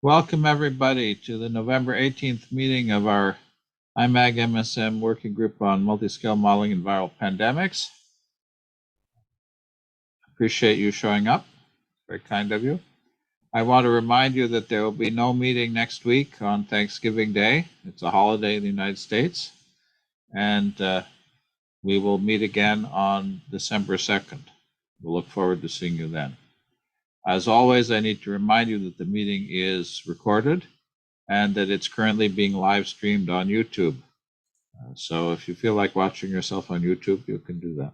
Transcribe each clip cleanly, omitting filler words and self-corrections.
Welcome everybody to the November 18th meeting of our IMAG-MSM Working Group on Multiscale Modeling and Viral Pandemics. Appreciate you showing up, very kind of you. I want to remind you that there will be no meeting next week on Thanksgiving Day. It's a holiday in the United States. And we will meet again on December 2nd. We'll look forward to seeing you then. As always, I need to remind you that the meeting is recorded and that it's currently being live streamed on YouTube. So if you feel like watching yourself on YouTube, you can do that.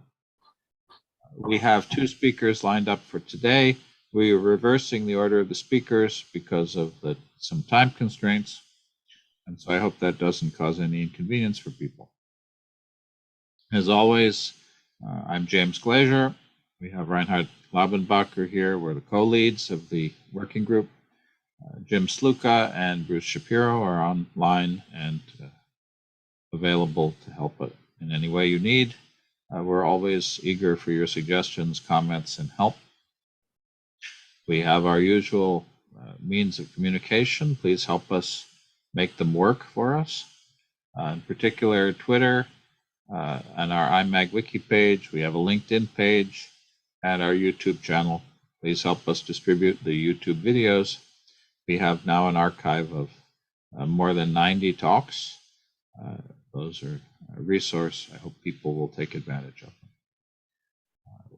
We have two speakers lined up for today. We are reversing the order of the speakers because of some time constraints. And so I hope that doesn't cause any inconvenience for people. As always, I'm James Glazier. We have Reinhard Laubenbacher here. We're the co-leads of the working group. Jim Sluka and Bruce Shapiro are online and available to help in any way you need. We're always eager for your suggestions, comments, and help. We have our usual means of communication. Please help us make them work for us. In particular, Twitter and our IMAG wiki page. We have a LinkedIn page and our YouTube channel. Please help us distribute the YouTube videos. We have now an archive of more than 90 talks. Those are a resource. I hope people will take advantage of them.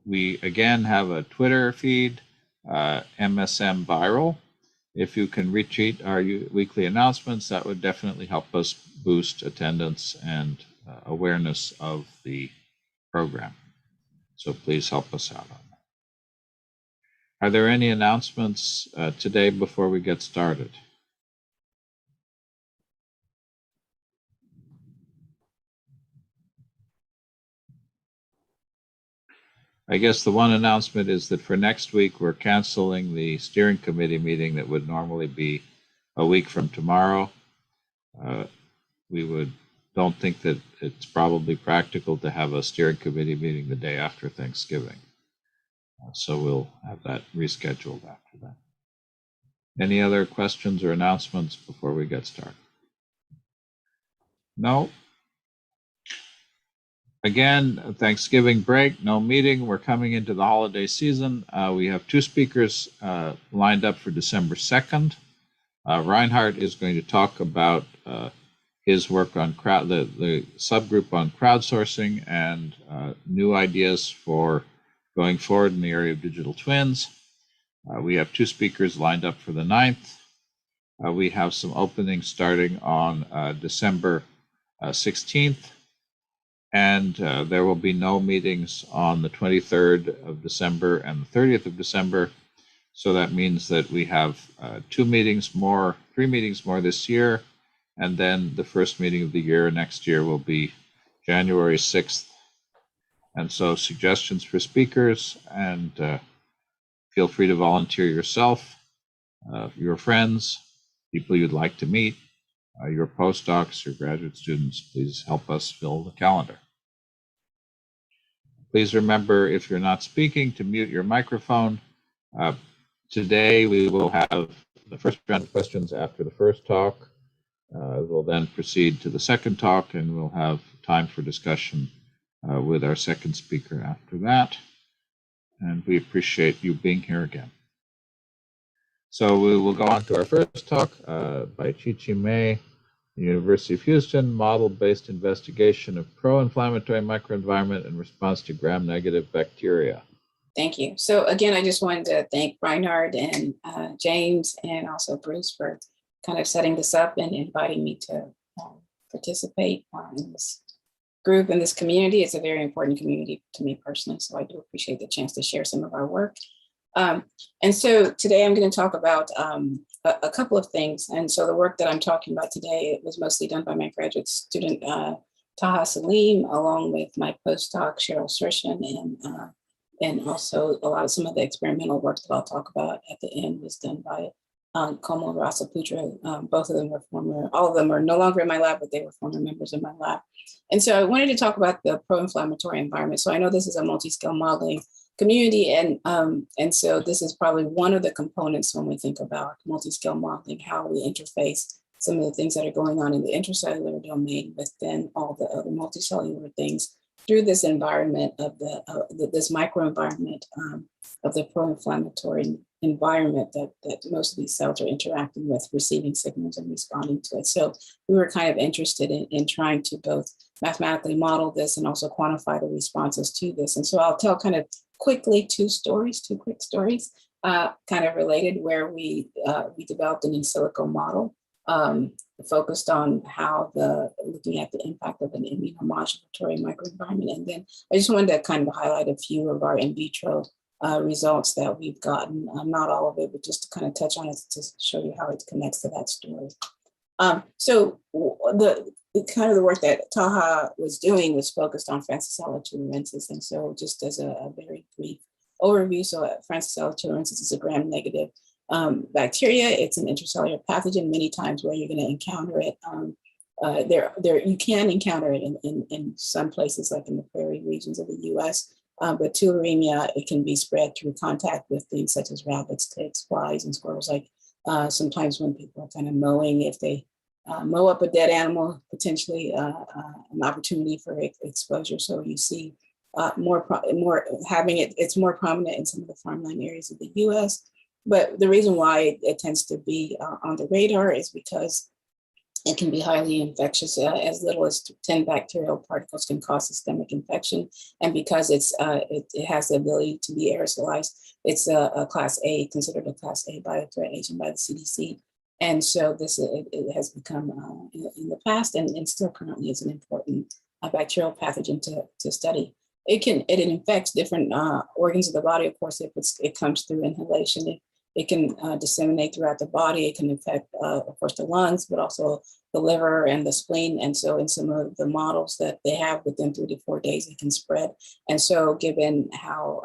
We again have a Twitter feed, MSM Viral. If you can retweet our weekly announcements, that would definitely help us boost attendance and awareness of the program. So please help us out on that. Are there any announcements today before we get started? I guess the one announcement is that for next week, we're canceling the steering committee meeting that would normally be a week from tomorrow. We don't think that it's probably practical to have a steering committee meeting the day after Thanksgiving. So we'll have that rescheduled after that. Any other questions or announcements before we get started? No? Again, Thanksgiving break, no meeting. We're coming into the holiday season. We have two speakers lined up for December 2nd. Reinhard is going to talk about his work on the subgroup on crowdsourcing and new ideas for going forward in the area of digital twins. We have two speakers lined up for the 9th. We have some openings starting on December 16th. And there will be no meetings on the 23rd of December and the 30th of December. So that means that we have 3 meetings more this year. And then the first meeting of the year next year will be January 6th. And so suggestions for speakers, and feel free to volunteer yourself, your friends, people you'd like to meet, your postdocs, your graduate students. Please help us fill the calendar. Please remember, if you're not speaking, to mute your microphone. Today we will have the first round of questions after the first talk. We'll then proceed to the second talk, and we'll have time for discussion with our second speaker after that. And we appreciate you being here again. So we will go on to our first talk by Chi-Chi Mei, University of Houston, model-based investigation of pro-inflammatory microenvironment in response to gram-negative bacteria. Thank you. So again, I just wanted to thank Reinhard and James and also Bruce for kind of setting this up and inviting me to participate in this group and this community. It's a very important community to me personally, so I do appreciate the chance to share some of our work. And so today I'm going to talk about a couple of things. And so the work that I'm talking about today was mostly done by my graduate student, Taha Salim, along with my postdoc, Cheryl Sershin, and also some of the experimental work that I'll talk about at the end was done by Komal Rasaputra. Both of them were all of them are no longer in my lab, but they were former members of my lab. And so I wanted to talk about the pro-inflammatory environment. So I know this is a multi-scale modeling community. And so this is probably one of the components when we think about multi-scale modeling, how we interface some of the things that are going on in the intracellular domain within all the other multicellular things through this environment of this microenvironment of the pro-inflammatory environment that most of these cells are interacting with, receiving signals and responding to it. So we were kind of interested in trying to both mathematically model this and also quantify the responses to this. And so I'll tell kind of quickly two quick stories, kind of related, where we developed an in silico model focused on how looking at the impact of an immunomodulatory microenvironment. And then I just wanted to kind of highlight a few of our in vitro results that we've gotten, not all of it, but just to kind of touch on it to show you how it connects to that story. So the work that Taha was doing was focused on Francisella tularensis. And so just as a very brief overview, so Francisella tularensis is a gram-negative bacteria. It's an intracellular pathogen. Many times where you're going to encounter it, you can encounter it in some places, like in the prairie regions of the U.S. But tularemia, it can be spread through contact with things such as rabbits, ticks, flies, and squirrels. Like sometimes when people are kind of mowing, if they mow up a dead animal, potentially an opportunity for exposure. So you see it's more prominent in some of the farmland areas of the U.S. But the reason why it tends to be on the radar is because it can be highly infectious. As little as 10 bacterial particles can cause systemic infection. And because it has the ability to be aerosolized, it's a class A, considered a class A biothreat agent by the CDC. And so it has become in the past and still currently is an important bacterial pathogen to study. It infects different organs of the body. Of course, if it comes through inhalation, it can disseminate throughout the body. It can affect, of course, the lungs, but also the liver and the spleen. And so in some of the models that they have, within 3 to 4 days, it can spread. And so given how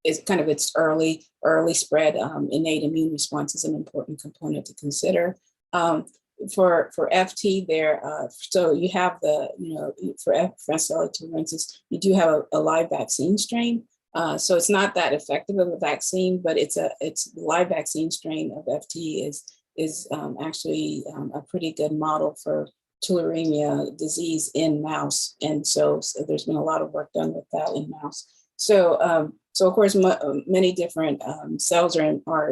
it's kind of its early spread, innate immune response is an important component to consider. For FT there, so you have for Francisella tularensis, you do have a live vaccine strain. So it's not that effective of a vaccine, but it's the live vaccine strain of FT is actually a pretty good model for tularemia disease in mouse. And so there's been a lot of work done with that in mouse. So of course, many different cells are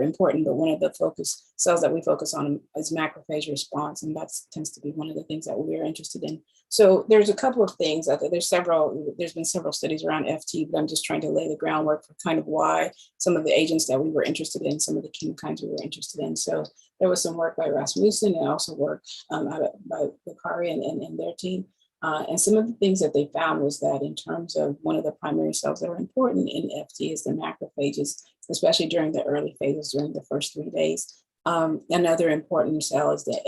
important, but one of the cells that we focus on is macrophage response, and that tends to be one of the things that we're interested in. So there's a couple of things out there. There's been several studies around FT, but I'm just trying to lay the groundwork for kind of why some of the agents that we were interested in, some of the chemokines we were interested in. So there was some work by Rasmussen and also work by Bakari and their team. And some of the things that they found was that in terms of one of the primary cells that are important in FT is the macrophages, especially during the early phases, during the first 3 days. Another important cell is the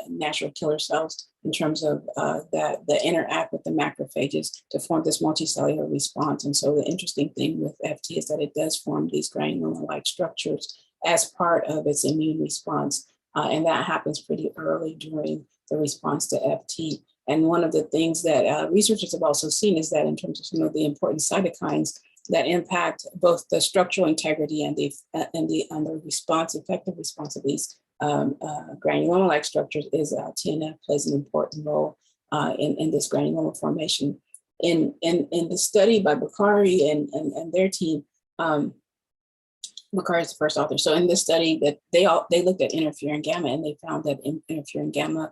natural killer cells in terms of that interact with the macrophages to form this multicellular response. And so the interesting thing with FT is that it does form these granuloma-like structures as part of its immune response. And that happens pretty early during the response to FT. And one of the things that researchers have also seen is that in terms of some of the important cytokines that impact both the structural integrity and the response, effective response of these granuloma-like structures, is TNF plays an important role in this granuloma formation. In the study by Bakari and their team, Bakari is the first author. So in this study, that they looked at interferon gamma, and they found that interferon gamma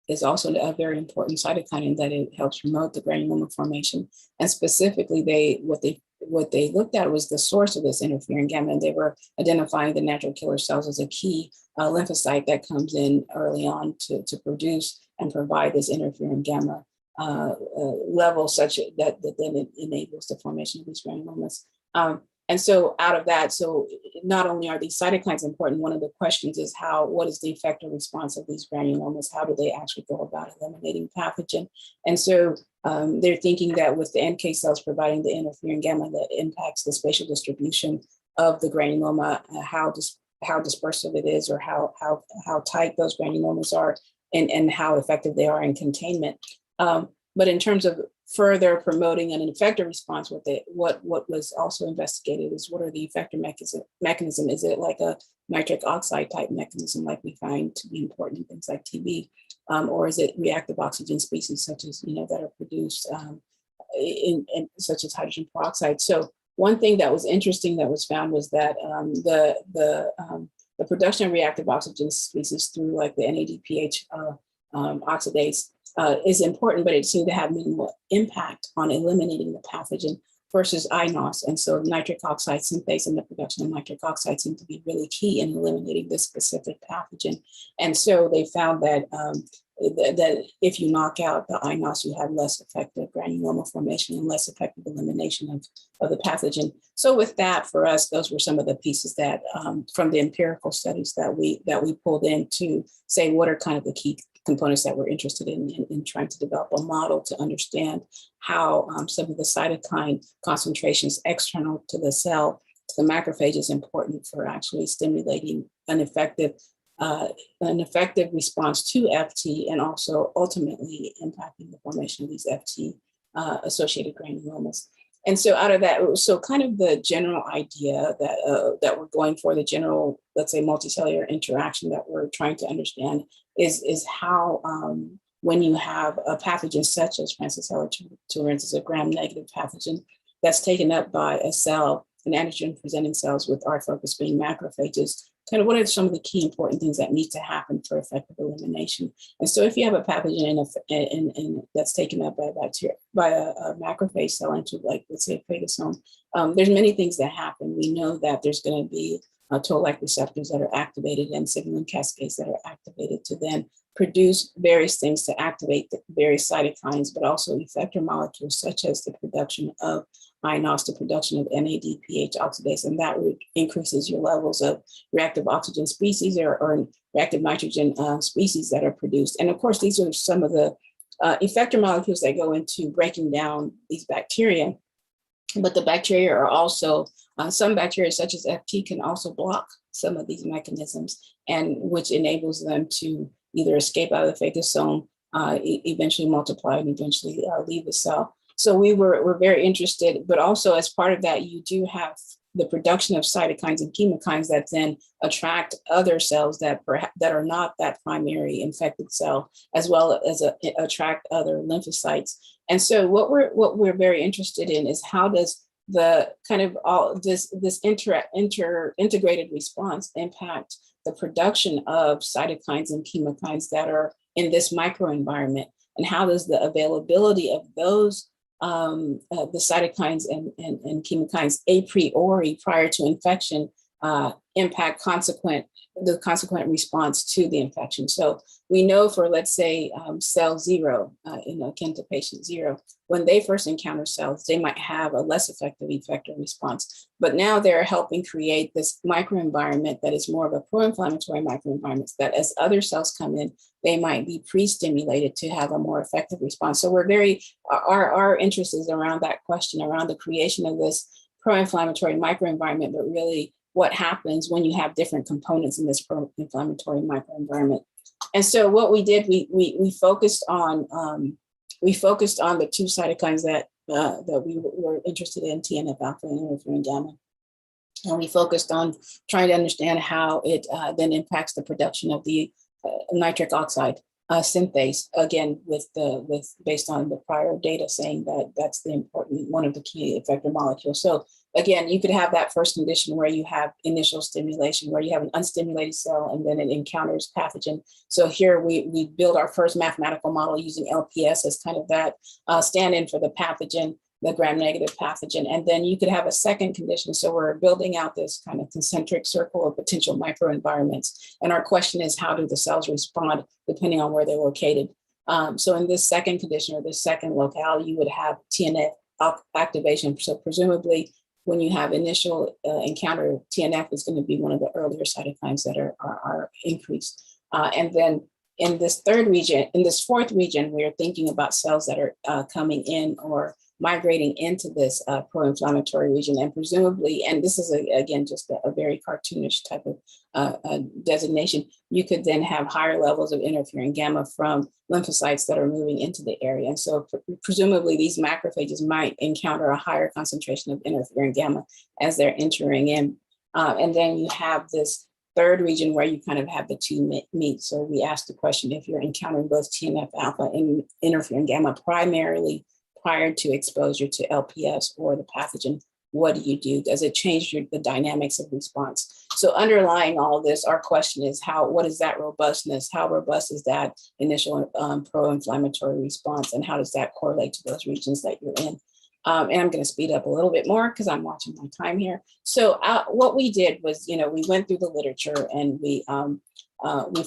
is also a very important cytokine in that it helps promote the granuloma formation. And specifically, what they looked at was the source of this interferon gamma, and they were identifying the natural killer cells as a key lymphocyte that comes in early on to produce and provide this interferon gamma level such that then it enables the formation of these granulomas. And so out of that, so not only are these cytokines important, one of the questions is what is the effector response of these granulomas? How do they actually go about eliminating pathogen? And so they're thinking that with the NK cells providing the interferon gamma that impacts the spatial distribution of the granuloma, how dispersive it is, or how tight those granulomas are, and how effective they are in containment. But in terms of further promoting an effector response with it, what was also investigated is what are the effector mechanism? Is it like a nitric oxide type mechanism like we find to be important in things like TB? Or is it reactive oxygen species such as, that are produced in such as hydrogen peroxide? So one thing that was interesting that was found was that the production of reactive oxygen species through like the NADPH oxidase is important, but it seemed to have minimal impact on eliminating the pathogen versus INOS. And so nitric oxide synthase and the production of nitric oxide seemed to be really key in eliminating this specific pathogen. And so they found that that if you knock out the INOS, you have less effective granuloma formation and less effective elimination of the pathogen. So with that, for us, those were some of the pieces that from the empirical studies that we pulled in to say what are kind of the key components that we're interested in trying to develop a model to understand how some of the cytokine concentrations external to the cell, to the macrophage, is important for actually stimulating an effective response to FT, and also ultimately impacting the formation of these FT associated granulomas. And so out of that, so kind of the general idea that we're going for, the general, let's say, multicellular interaction that we're trying to understand is how when you have a pathogen such as Francisella tularensis, a gram-negative pathogen that's taken up by a cell, an antigen-presenting cells, with our focus being macrophages, kind of what are some of the key important things that need to happen for effective elimination. And so if you have a pathogen in that's taken up by a bacteria, by a macrophage cell into, like, let's say, a phagosome, there's many things that happen. We know that there's going to be toll-like receptors that are activated and signaling cascades that are activated to then produce various things to activate the various cytokines, but also effector molecules such as the production of INOS, the production of NADPH oxidase, and that increases your levels of reactive oxygen species or reactive nitrogen species that are produced. And of course, these are some of the effector molecules that go into breaking down these bacteria. But the bacteria are also, some bacteria such as FT can also block some of these mechanisms, and which enables them to either escape out of the phagosome, eventually multiply, and eventually leave the cell. So we're very interested, but also as part of that, you do have the production of cytokines and chemokines that then attract other cells that are not that primary infected cell, as well as attract other lymphocytes. And so what we're very interested in is how does the kind of all this integrated response impact the production of cytokines and chemokines that are in this microenvironment, and how does the availability of those the cytokines and chemokines a priori prior to infection impact the consequent response to the infection. So we know for, let's say, cell 0, akin to patient 0, when they first encounter cells, they might have a less effective effector response. But now they're helping create this microenvironment that is more of a pro-inflammatory microenvironment, that as other cells come in, they might be pre-stimulated to have a more effective response. So our interest is around that question, around the creation of this pro-inflammatory microenvironment, but really what happens when you have different components in this pro-inflammatory microenvironment. And so what we did, we focused on the two cytokines that we were interested in, TNF-α and IFN-γ. And we focused on trying to understand how it then impacts the production of the nitric oxide synthase, again, based on the prior data saying that that's the important, one of the key effector molecules. So again, you could have that first condition where you have initial stimulation, where you have an unstimulated cell and then it encounters pathogen. So here we build our first mathematical model using LPS as kind of that stand-in for the pathogen, the gram-negative pathogen. And then you could have a second condition. So we're building out this kind of concentric circle of potential microenvironments. And our question is, how do the cells respond depending on where they're located? So in this second condition, or this second locale, you would have TNF activation. So presumably when you have initial encounter, TNF is going to be one of the earlier cytokines that are increased. And then in this fourth region, we are thinking about cells that are coming in or migrating into this pro-inflammatory region, and presumably, and this is again just a very cartoonish type of designation, you could then have higher levels of interferon gamma from lymphocytes that are moving into the area. And so presumably these macrophages might encounter a higher concentration of interferon gamma as they're entering in. And then you have this third region where you kind of have the two meet. So we asked the question, if you're encountering both TNF-α and interferon gamma primarily prior to exposure to LPS or the pathogen, what do you do? Does it change the dynamics of response? So underlying all this, our question is what is that robustness? How robust is that initial pro-inflammatory response? And how does that correlate to those regions that you're in? And I'm going to speed up a little bit more because I'm watching my time here. So what we did was, we went through the literature and we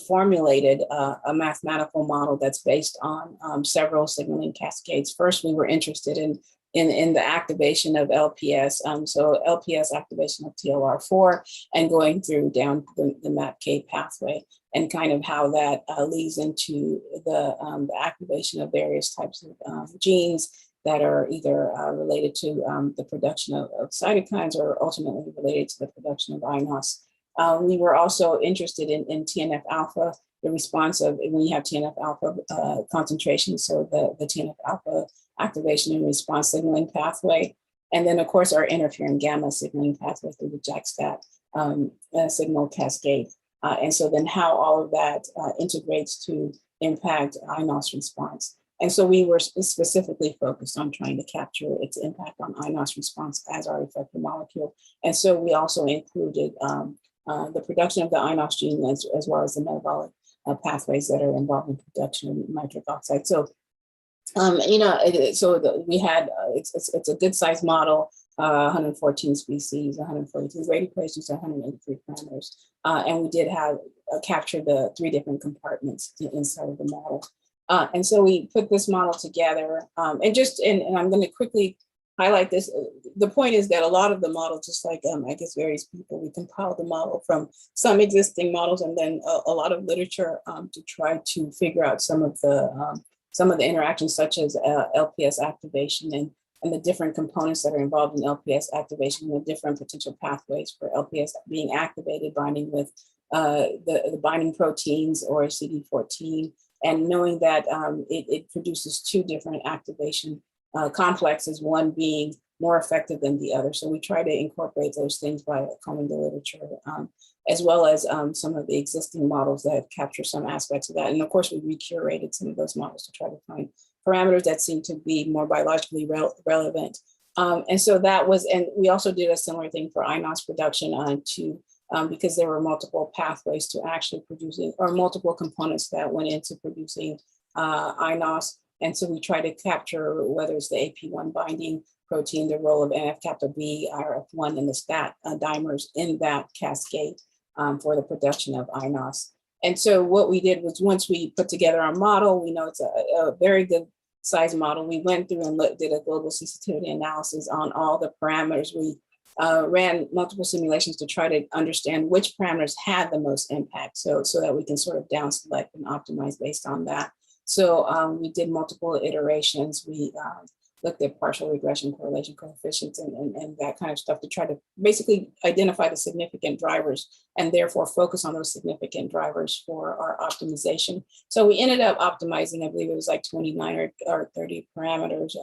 formulated a mathematical model that's based on several signaling cascades. First, we were interested in the activation of LPS, so LPS activation of TLR4, and going through down the MAPK pathway, and kind of how that leads into the activation of various types of genes that are either related to the production of cytokines or ultimately related to the production of INOS. We were also interested in TNF-α, the response of when you have TNF-α concentration, so the TNF-α activation and response signaling pathway. And then, of course, our interferon gamma signaling pathway through the JAK-STAT signal cascade. And so then how all of that integrates to impact INOS response. And so we were specifically focused on trying to capture its impact on INOS response as our effector molecule. And so we also included the production of the INOS gene as well as the metabolic pathways that are involved in production of nitric oxide. So, we had, it's a good size model, 114 species, 142 rate equations, 183 parameters. And we did have captured the 3 different compartments inside of the model. And so we put this model together and I'm going to quickly highlight this. The point is that a lot of the model, just like I guess various people, we compiled the model from some existing models and then a lot of literature to try to figure out some of the interactions, such as LPS activation and the different components that are involved in LPS activation and the different potential pathways for LPS being activated, binding with the binding proteins or CD14. And knowing that it produces 2 different activation complexes, one being more effective than the other. So we try to incorporate those things by combing the literature, as well as some of the existing models that capture some aspects of that. And of course, we recurated some of those models to try to find parameters that seem to be more biologically relevant. And so that was, and we also did a similar thing for INOS production because there were multiple pathways to actually producing, or multiple components that went into producing INOS. And so we try to capture whether it's the AP1 binding protein, the role of NF-kappa B, IRF1, and the STAT dimers in that cascade for the production of INOS. And so what we did was, once we put together our model, we know it's a very good size model. We went through and did a global sensitivity analysis on all the parameters. We ran multiple simulations to try to understand which parameters had the most impact, so that we can sort of down select and optimize based on that. So we did multiple iterations. We looked at partial regression, correlation coefficients, and that kind of stuff to try to basically identify the significant drivers and therefore focus on those significant drivers for our optimization. So we ended up optimizing, I believe it was like 29 or 30 parameters.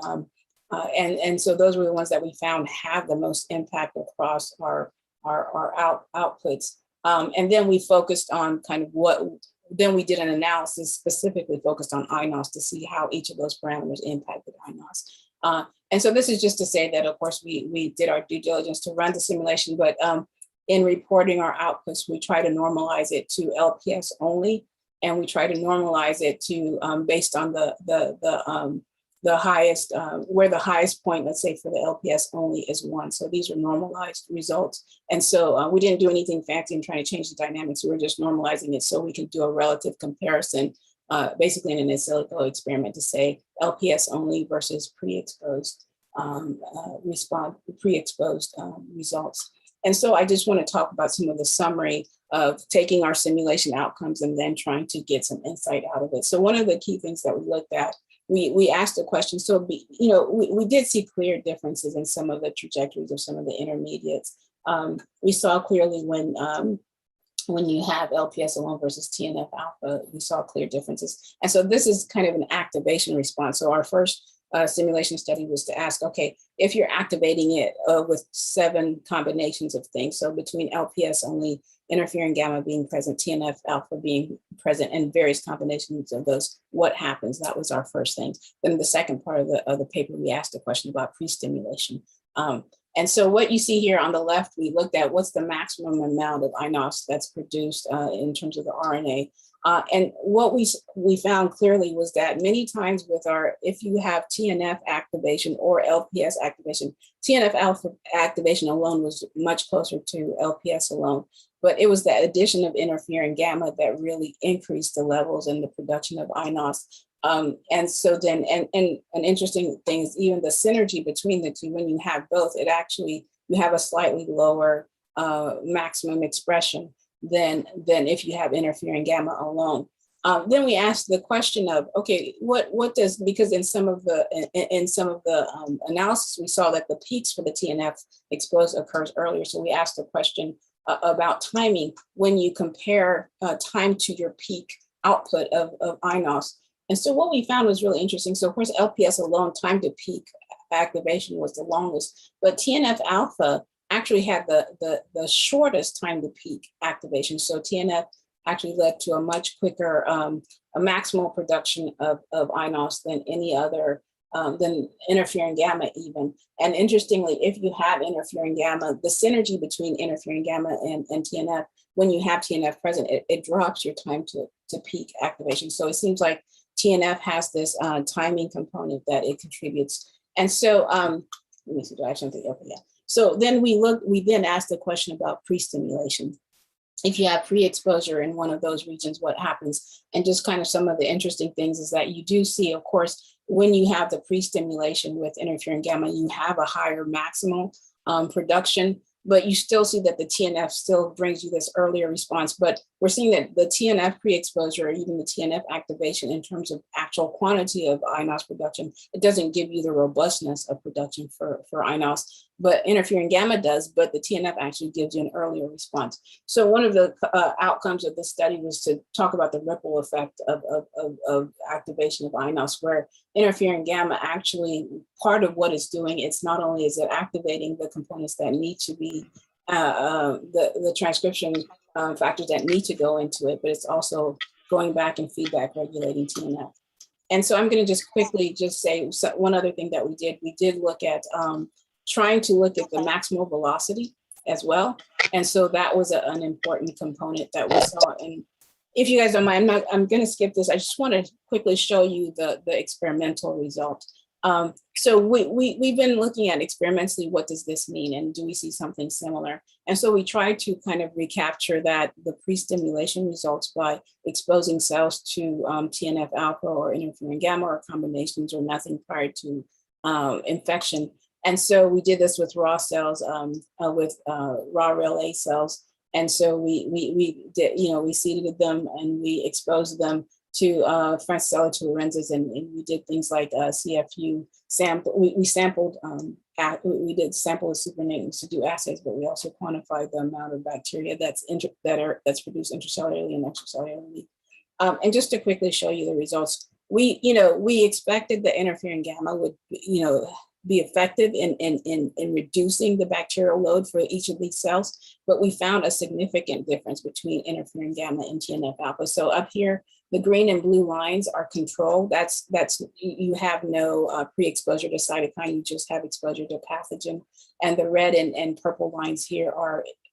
And so those were the ones that we found have the most impact across our outputs. And then we focused on kind of then we did an analysis specifically focused on INOS to see how each of those parameters impacted INOS. And so this is just to say that, of course, we did our due diligence to run the simulation, but in reporting our outputs, we try to normalize it to LPS only, and we try to normalize it to based on the highest, where the highest point, let's say for the LPS only, is 1. So these are normalized results. And so we didn't do anything fancy in trying to change the dynamics. We were just normalizing it so we can do a relative comparison, basically in an in silico experiment, to say LPS only versus pre-exposed results. And so I just want to talk about some of the summary of taking our simulation outcomes and then trying to get some insight out of it. So one of the key things that we looked at we asked the question. So, we did see clear differences in some of the trajectories of some of the intermediates. We saw clearly when you have LPS alone versus TNF-alpha, we saw clear differences. And so this is kind of an activation response. So our first simulation study was to ask, okay, if you're activating it with 7 combinations of things, so between LPS only, interferon gamma being present, TNF-alpha being present, and various combinations of those, what happens? That was our first thing. Then the second part of the paper, we asked a question about pre-stimulation. And so what you see here on the left, we looked at what's the maximum amount of iNOS that's produced in terms of the RNA. And what we found clearly was that many times if you have TNF activation or LPS activation, TNF-alpha activation alone was much closer to LPS alone, but it was the addition of interferon gamma that really increased the levels and the production of iNOS. And so then, and an interesting thing is even the synergy between the two, when you have both, you have a slightly lower maximum expression than if you have interferon gamma alone. Then we asked the question of, okay, what does, because in some of the analysis, we saw that the peaks for the TNF exposed occurs earlier. So we asked the question about timing when you compare time to your peak output of iNOS. And so what we found was really interesting. So of course, LPS alone, time to peak activation was the longest, but TNF-alpha actually had the shortest time to peak activation. So TNF actually led to a much quicker, a maximal production of iNOS than any other, than interferon gamma even. And interestingly, if you have interferon gamma, the synergy between interferon gamma and TNF, when you have TNF present, it drops your time to peak activation. So it seems like TNF has this timing component that it contributes. And so, let me see, do I have something? Okay, yeah. So then we then asked the question about pre-stimulation. If you have pre-exposure in one of those regions, what happens? And just kind of some of the interesting things is that you do see, of course, when you have the pre-stimulation with interferon gamma, you have a higher maximal production, but you still see that the TNF still brings you this earlier response. But we're seeing that the TNF pre-exposure, or even the TNF activation in terms of actual quantity of iNOS production, it doesn't give you the robustness of production for iNOS, but interferon gamma does, but the TNF actually gives you an earlier response. So one of the outcomes of the study was to talk about the ripple effect of activation of iNOS, where interferon gamma actually, part of what it's doing, it's not only is it activating the components that need to be, the transcription factors that need to go into it, but it's also going back and feedback regulating TNF. And so I'm going to just quickly just say one other thing that we did look at trying to look at the maximal velocity as well. And so that was an important component that we saw. And if you guys don't mind, I'm going to skip this. I just want to quickly show you the experimental result. So we've been looking at experimentally, what does this mean? And do we see something similar? And so we tried to kind of recapture that, the pre-stimulation results by exposing cells to TNF-alpha or interferon gamma or combinations or nothing prior to infection. And so we did this with raw cells, with raw REL-A cells. And so we did, we seeded them and we exposed them to Francisella tularensis, and we did things like CFU sample. We sampled, we did sample of supernatants to do assays, but we also quantified the amount of bacteria that's produced intracellularly and extracellularly. And just to quickly show you the results, we expected the interferon gamma would, be effective in reducing the bacterial load for each of these cells, but we found a significant difference between interferon gamma and TNF-alpha. So up here, the green and blue lines are control. That's you have no pre-exposure to cytokine, you just have exposure to pathogen. And the red and purple lines here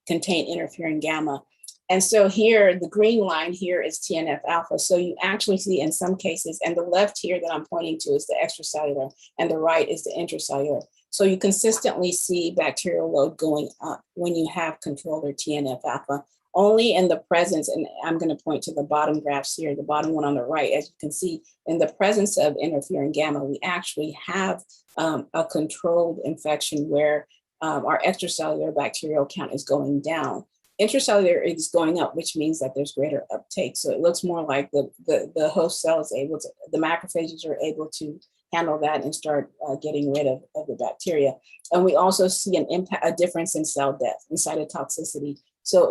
contain interferon gamma. And so here, the green line here is TNF-alpha. So you actually see in some cases, and the left here that I'm pointing to is the extracellular, and the right is the intracellular. So you consistently see bacterial load going up when you have control or TNF-alpha. Only in the presence, and I'm going to point to the bottom graphs here, the bottom one on the right, as you can see, in the presence of interferon gamma, we actually have a controlled infection where our extracellular bacterial count is going down. Intracellular is going up, which means that there's greater uptake. So it looks more like the host cell is able to, the macrophages are able to handle that and start getting rid of the bacteria. And we also see a difference in cell death and cytotoxicity. So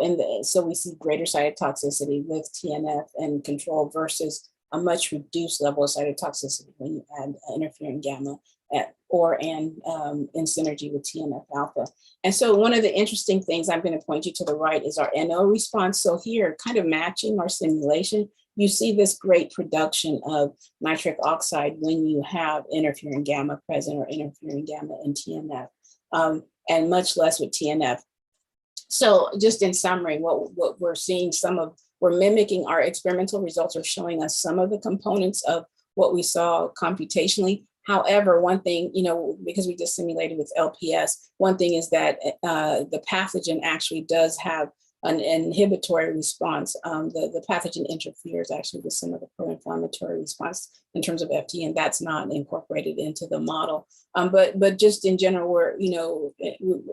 we see greater cytotoxicity with TNF and control versus a much reduced level of cytotoxicity when you add interferon gamma in synergy with TNF-alpha. And so one of the interesting things, I'm going to point you to the right, is our NO response. So here, kind of matching our simulation, you see this great production of nitric oxide when you have interferon gamma present or interferon gamma and TNF, and much less with TNF. So just in summary, what we're seeing, we're mimicking our experimental results are showing us some of the components of what we saw computationally. However, one thing, because we just simulated with LPS, one thing is that the pathogen actually does have an inhibitory response. The pathogen interferes actually with some of the pro-inflammatory response in terms of FT, and that's not incorporated into the model. But just in general,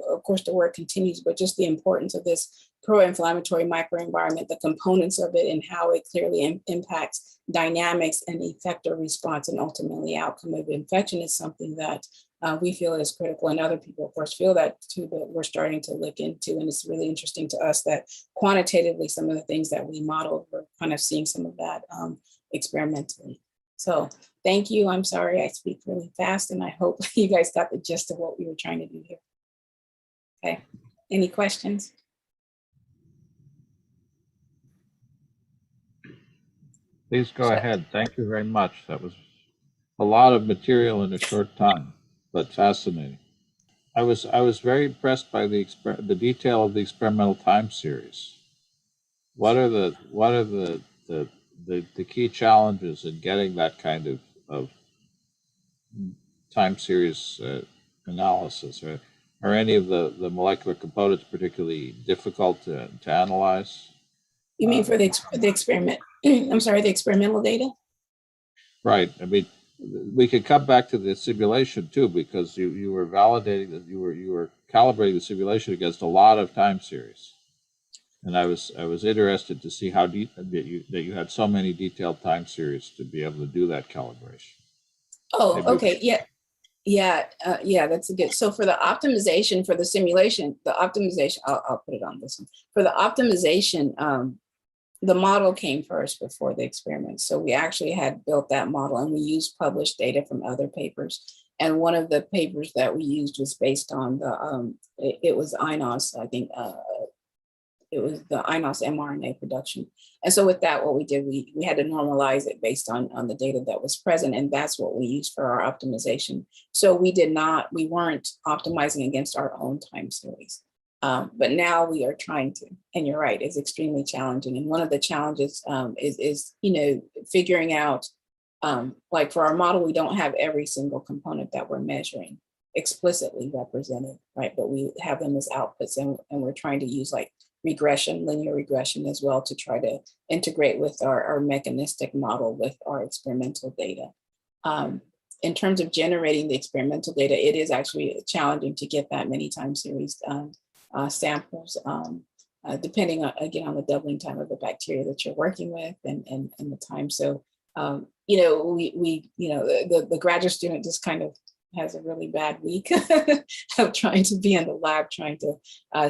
of course the work continues, but just the importance of this pro-inflammatory microenvironment, the components of it and how it clearly impacts dynamics and effector response and ultimately outcome of infection is something that we feel is critical, and other people of course feel that too, but we're starting to look into, and it's really interesting to us that quantitatively some of the things that we modeled, we're kind of seeing some of that experimentally. So thank you. I'm sorry I speak really fast, and I hope you guys got the gist of what we were trying to do here. Okay, any questions? Please go ahead. Thank you very much. That was a lot of material in a short time, but fascinating. I was very impressed by the detail of the experimental time series. What are the key challenges in getting that kind of time series analysis? Are any of the molecular components particularly difficult to analyze? You mean for the experiment? I'm sorry, the experimental data? Right. I mean, we could come back to the simulation too, because you were validating that you were calibrating the simulation against a lot of time series, and I was interested to see how that you had so many detailed time series to be able to do that calibration. Oh, okay, yeah, that's a good. So for the optimization for the simulation, I'll put it on this one. For the optimization, the model came first before the experiment. So we actually had built that model, and we used published data from other papers. And one of the papers that we used was based on it was INOS, I think it was the INOS mRNA production. And so with that, what we did, we had to normalize it based on the data that was present. And that's what we used for our optimization. So we weren't optimizing against our own time series. But now we are trying to, and you're right, it's extremely challenging. And one of the challenges is figuring out, like for our model, we don't have every single component that we're measuring explicitly represented, right? But we have them as outputs, and we're trying to use like linear regression as well to try to integrate with our mechanistic model with our experimental data. In terms of generating the experimental data, it is actually challenging to get that many time series samples, depending on, again, on the doubling time of the bacteria that you're working with and the time. So, the graduate student just kind of has a really bad week of trying to be in the lab, trying to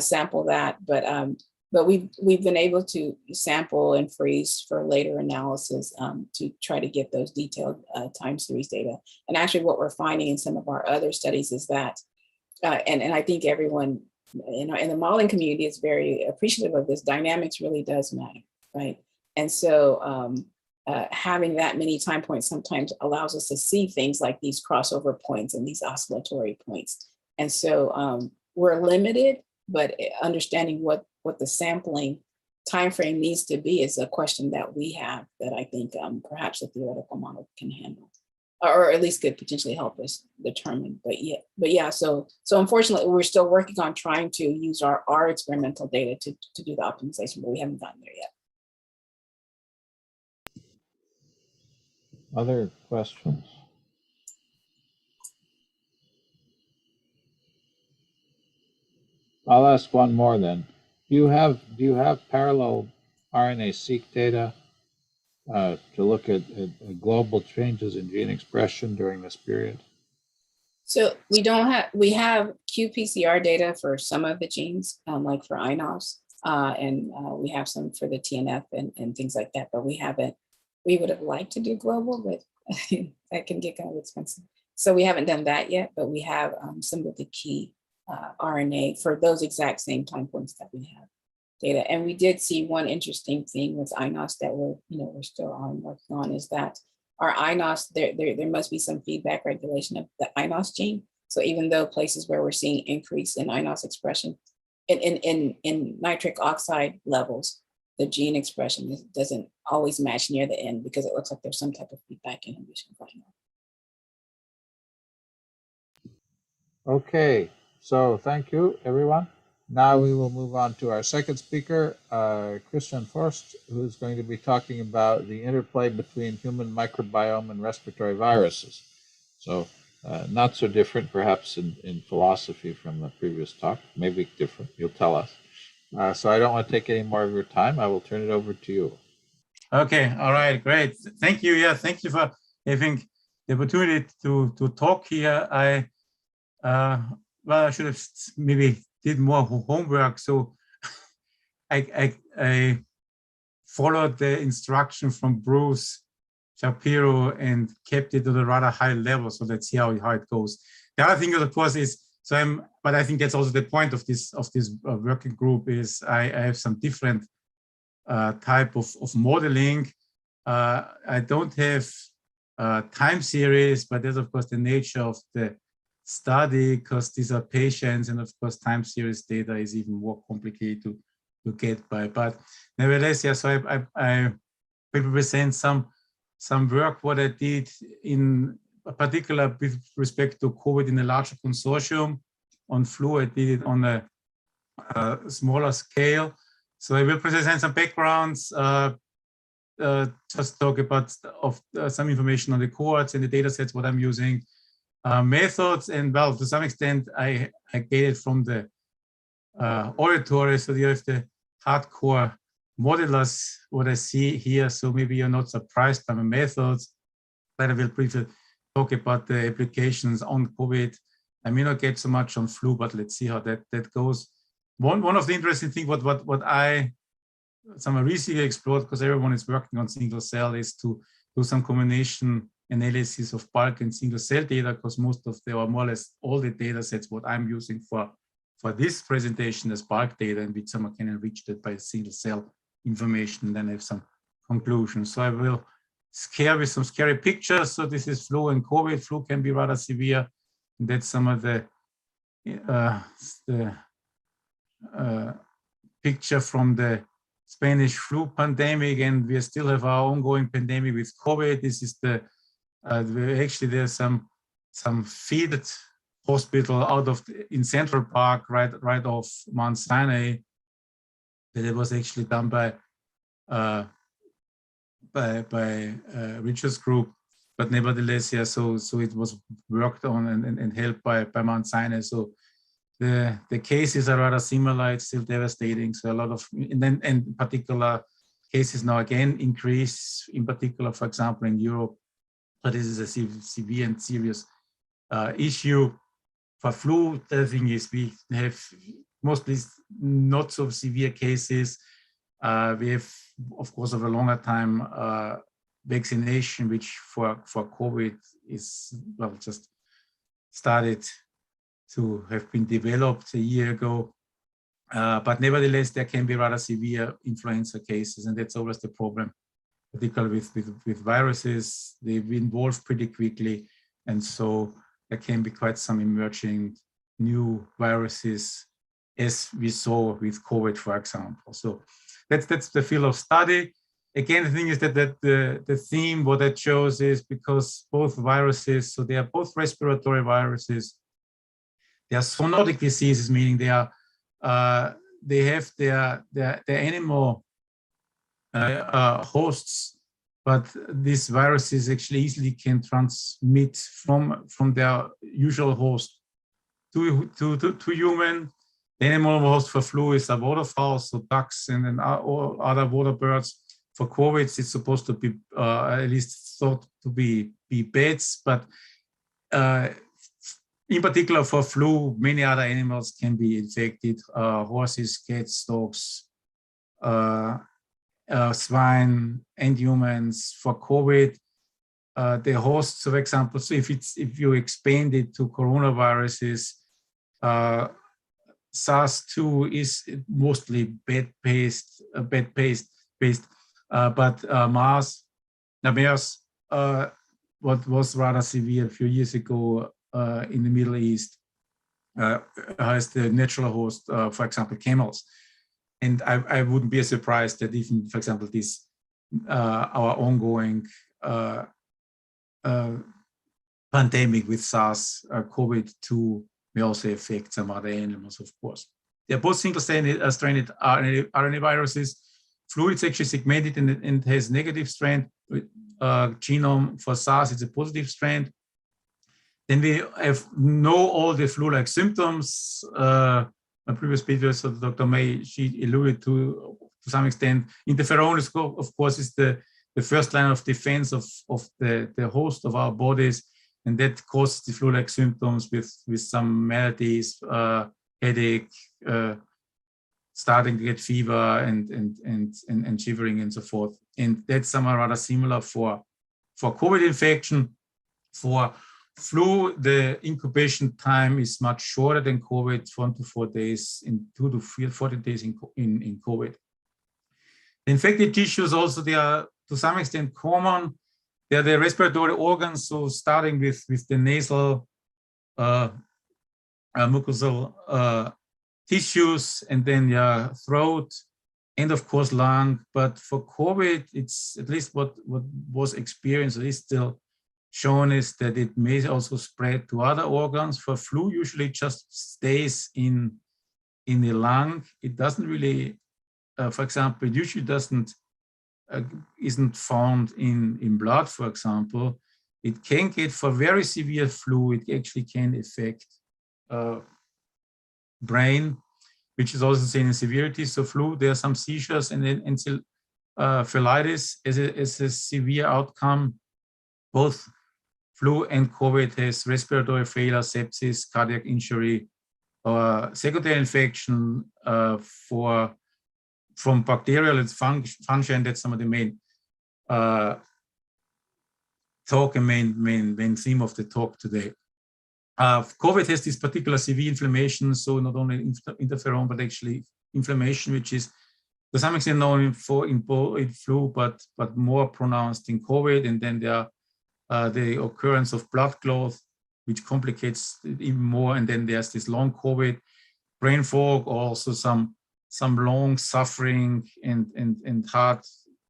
sample that. But we've been able to sample and freeze for later analysis to try to get those detailed time series data. And actually what we're finding in some of our other studies is that, and I think everyone in the modeling community is very appreciative of this, dynamics really does matter, right? And so having that many time points sometimes allows us to see things like these crossover points and these oscillatory points. And so we're limited, but understanding what the sampling timeframe needs to be is a question that we have that I think perhaps a theoretical model can handle, or at least could potentially help us determine. But yeah. So unfortunately, we're still working on trying to use our experimental data to do the optimization, but we haven't gotten there yet. Other questions? I'll ask one more then. Do you have parallel RNA-seq data to look at global changes in gene expression during this period? So we have qPCR data for some of the genes, like for INOS, and we have some for the TNF and things like that, but we would have liked to do global, but that can get kind of expensive. So we haven't done that yet, but we have some of the key RNA for those exact same time points that we have data. And we did see one interesting thing with INOS that we're still working on, is that our INOS, there must be some feedback regulation of the INOS gene. So even though places where we're seeing increase in INOS expression in nitric oxide levels, the gene expression doesn't always match near the end, because it looks like there's some type of feedback inhibition going on. Okay, so thank you, everyone. Now we will move on to our second speaker, Christian Forst, who's going to be talking about the interplay between human microbiome and respiratory viruses. So not so different, perhaps, in philosophy from the previous talk, maybe different, you'll tell us. So I don't want to take any more of your time. I will turn it over to you. Okay, all right, great. Thank you. Yeah, thank you for having the opportunity to talk here. Well, I should have maybe did more homework. So I followed the instruction from Bruce Shapiro and kept it at a rather high level. So let's see how it goes. The other thing, of course, is but I think that's also the point of this working group, is I have some different type of modeling. I don't have time series, but there's of course the nature of the study, because these are patients, and of course time series data is even more complicated to get by. But nevertheless, yeah, so I will present some work what I did in particular with respect to COVID in a larger consortium. On flu, I did it on a smaller scale. So I will present some backgrounds, just talk about some information on the cohorts and the data sets, what I'm using, methods, and well, to some extent, I get it from the oratory. So you have the hardcore modelers, what I see here. So maybe you're not surprised by my methods, but I will briefly talk about the applications on COVID. I may not get so much on flu, but let's see how that goes. One of the interesting things, what I recently explored, because everyone is working on single cell, is to do some combination analysis of bulk and single cell data, because most of or more or less all the data sets what I'm using for this presentation as bulk data, and with some I can enrich that by single cell information, and then have some conclusions. So I will scare with some scary pictures. So this is flu and COVID. Flu can be rather severe, and that's some of the picture from the Spanish flu pandemic, and we still have our ongoing pandemic with COVID. This is the actually there's some field hospital in Central Park, right off Mount Sinai, that it was actually done by Richard's group, but nevertheless, yeah. So it was worked on and helped by Mount Sinai. So the cases are rather similar. It's still devastating. So a lot of, and particular cases now again increase, in particular, for example, in Europe. But this is a severe and serious issue. For flu, the thing is we have mostly not so severe cases. We have, of course, over a longer time, vaccination, which for COVID is, well, just started to have been developed a year ago. But nevertheless, there can be rather severe influenza cases, and that's always the problem, particularly with viruses. They evolve pretty quickly, and so there can be quite some emerging new viruses, as we saw with COVID, for example. So that's the field of study. Again, the thing is that the theme, what that shows is, because both viruses, so they are both respiratory viruses, they are zoonotic diseases, meaning they have their animal hosts, but these viruses actually easily can transmit from their usual host to human. The animal host for flu is a waterfowl, so ducks and then all other water birds. For COVID, it's supposed to be at least thought to be bats, but in particular for flu, many other animals can be infected: horses, cats, dogs, swine, and humans. For COVID, the hosts, for example, so if you expand it to coronaviruses, SARS-2 is mostly bat-based, but MERS, what was rather severe a few years ago in the Middle East, has the natural host, for example, camels. And I wouldn't be surprised that even, for example, this our ongoing pandemic with SARS-CoV-2 may also affect some other animals, of course. They're both single-stranded RNA viruses. Flu is actually segmented and has negative strand. Genome for SARS is a positive strand. Then we know all the flu-like symptoms. My previous speaker, so Dr. May, she alluded to some extent. Interferon, of course, is the first line of defense of the host of our bodies, and that causes the flu-like symptoms with some maladies, headache, starting to get fever and shivering and so forth. And that's somewhat rather similar for COVID infection. For flu, the incubation time is much shorter than COVID, 1 to 4 days, in 2 to 14 days in COVID. The infected tissues also, they are to some extent common. They are the respiratory organs, so starting with the nasal mucosal tissues, and then throat, and of course lung. But for COVID, it's at least what was experienced, at least still shown, is that it may also spread to other organs. For flu, usually just stays in the lung. It doesn't really, for example, it usually isn't found in blood, for example. It can get, for very severe flu, it actually can affect brain, which is also seen in severity. So flu, there are some seizures, and then encephalitis is a severe outcome. Both flu and COVID has respiratory failure, sepsis, cardiac injury, or secondary infection from bacterial and fungi, and that's some of the main talk and main theme of the talk today. COVID has this particular severe inflammation, so not only interferon, but actually inflammation, which is to some extent known in flu, but more pronounced in COVID. And then there are the occurrence of blood clots, which complicates it even more. And then there's this long COVID, brain fog, also some long suffering and hard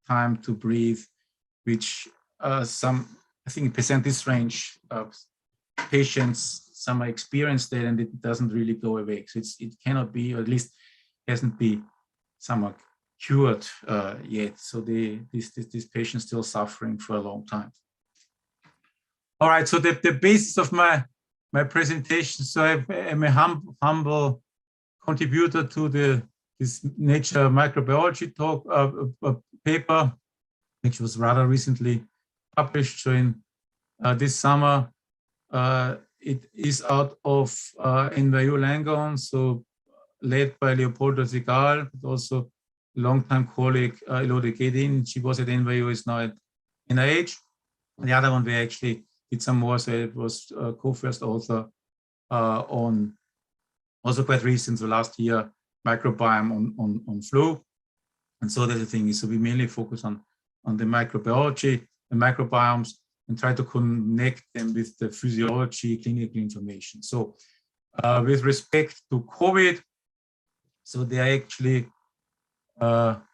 time to breathe, which some, I think, percentage range of patients, some are experienced that, and it doesn't really go away. So it cannot be, or at least hasn't been somewhat cured yet. So these patients still suffering for a long time. All right, so the basis of my presentation. So I'm a humble contributor to this Nature Microbiology talk paper, which was rather recently published. So in this summer, it is out of NYU Langone, so led by Leopoldo Segal, but also longtime colleague Elodie Gedin. She was at NYU, is now at NIH. And the other one, we actually did some more, so it was co-first author on, also quite recent, so last year, Microbiome on flu. And so that's the thing is, so we mainly focus on the microbiology, the microbiomes, and try to connect them with the physiology, clinical information. So with respect to COVID, so they are actually, about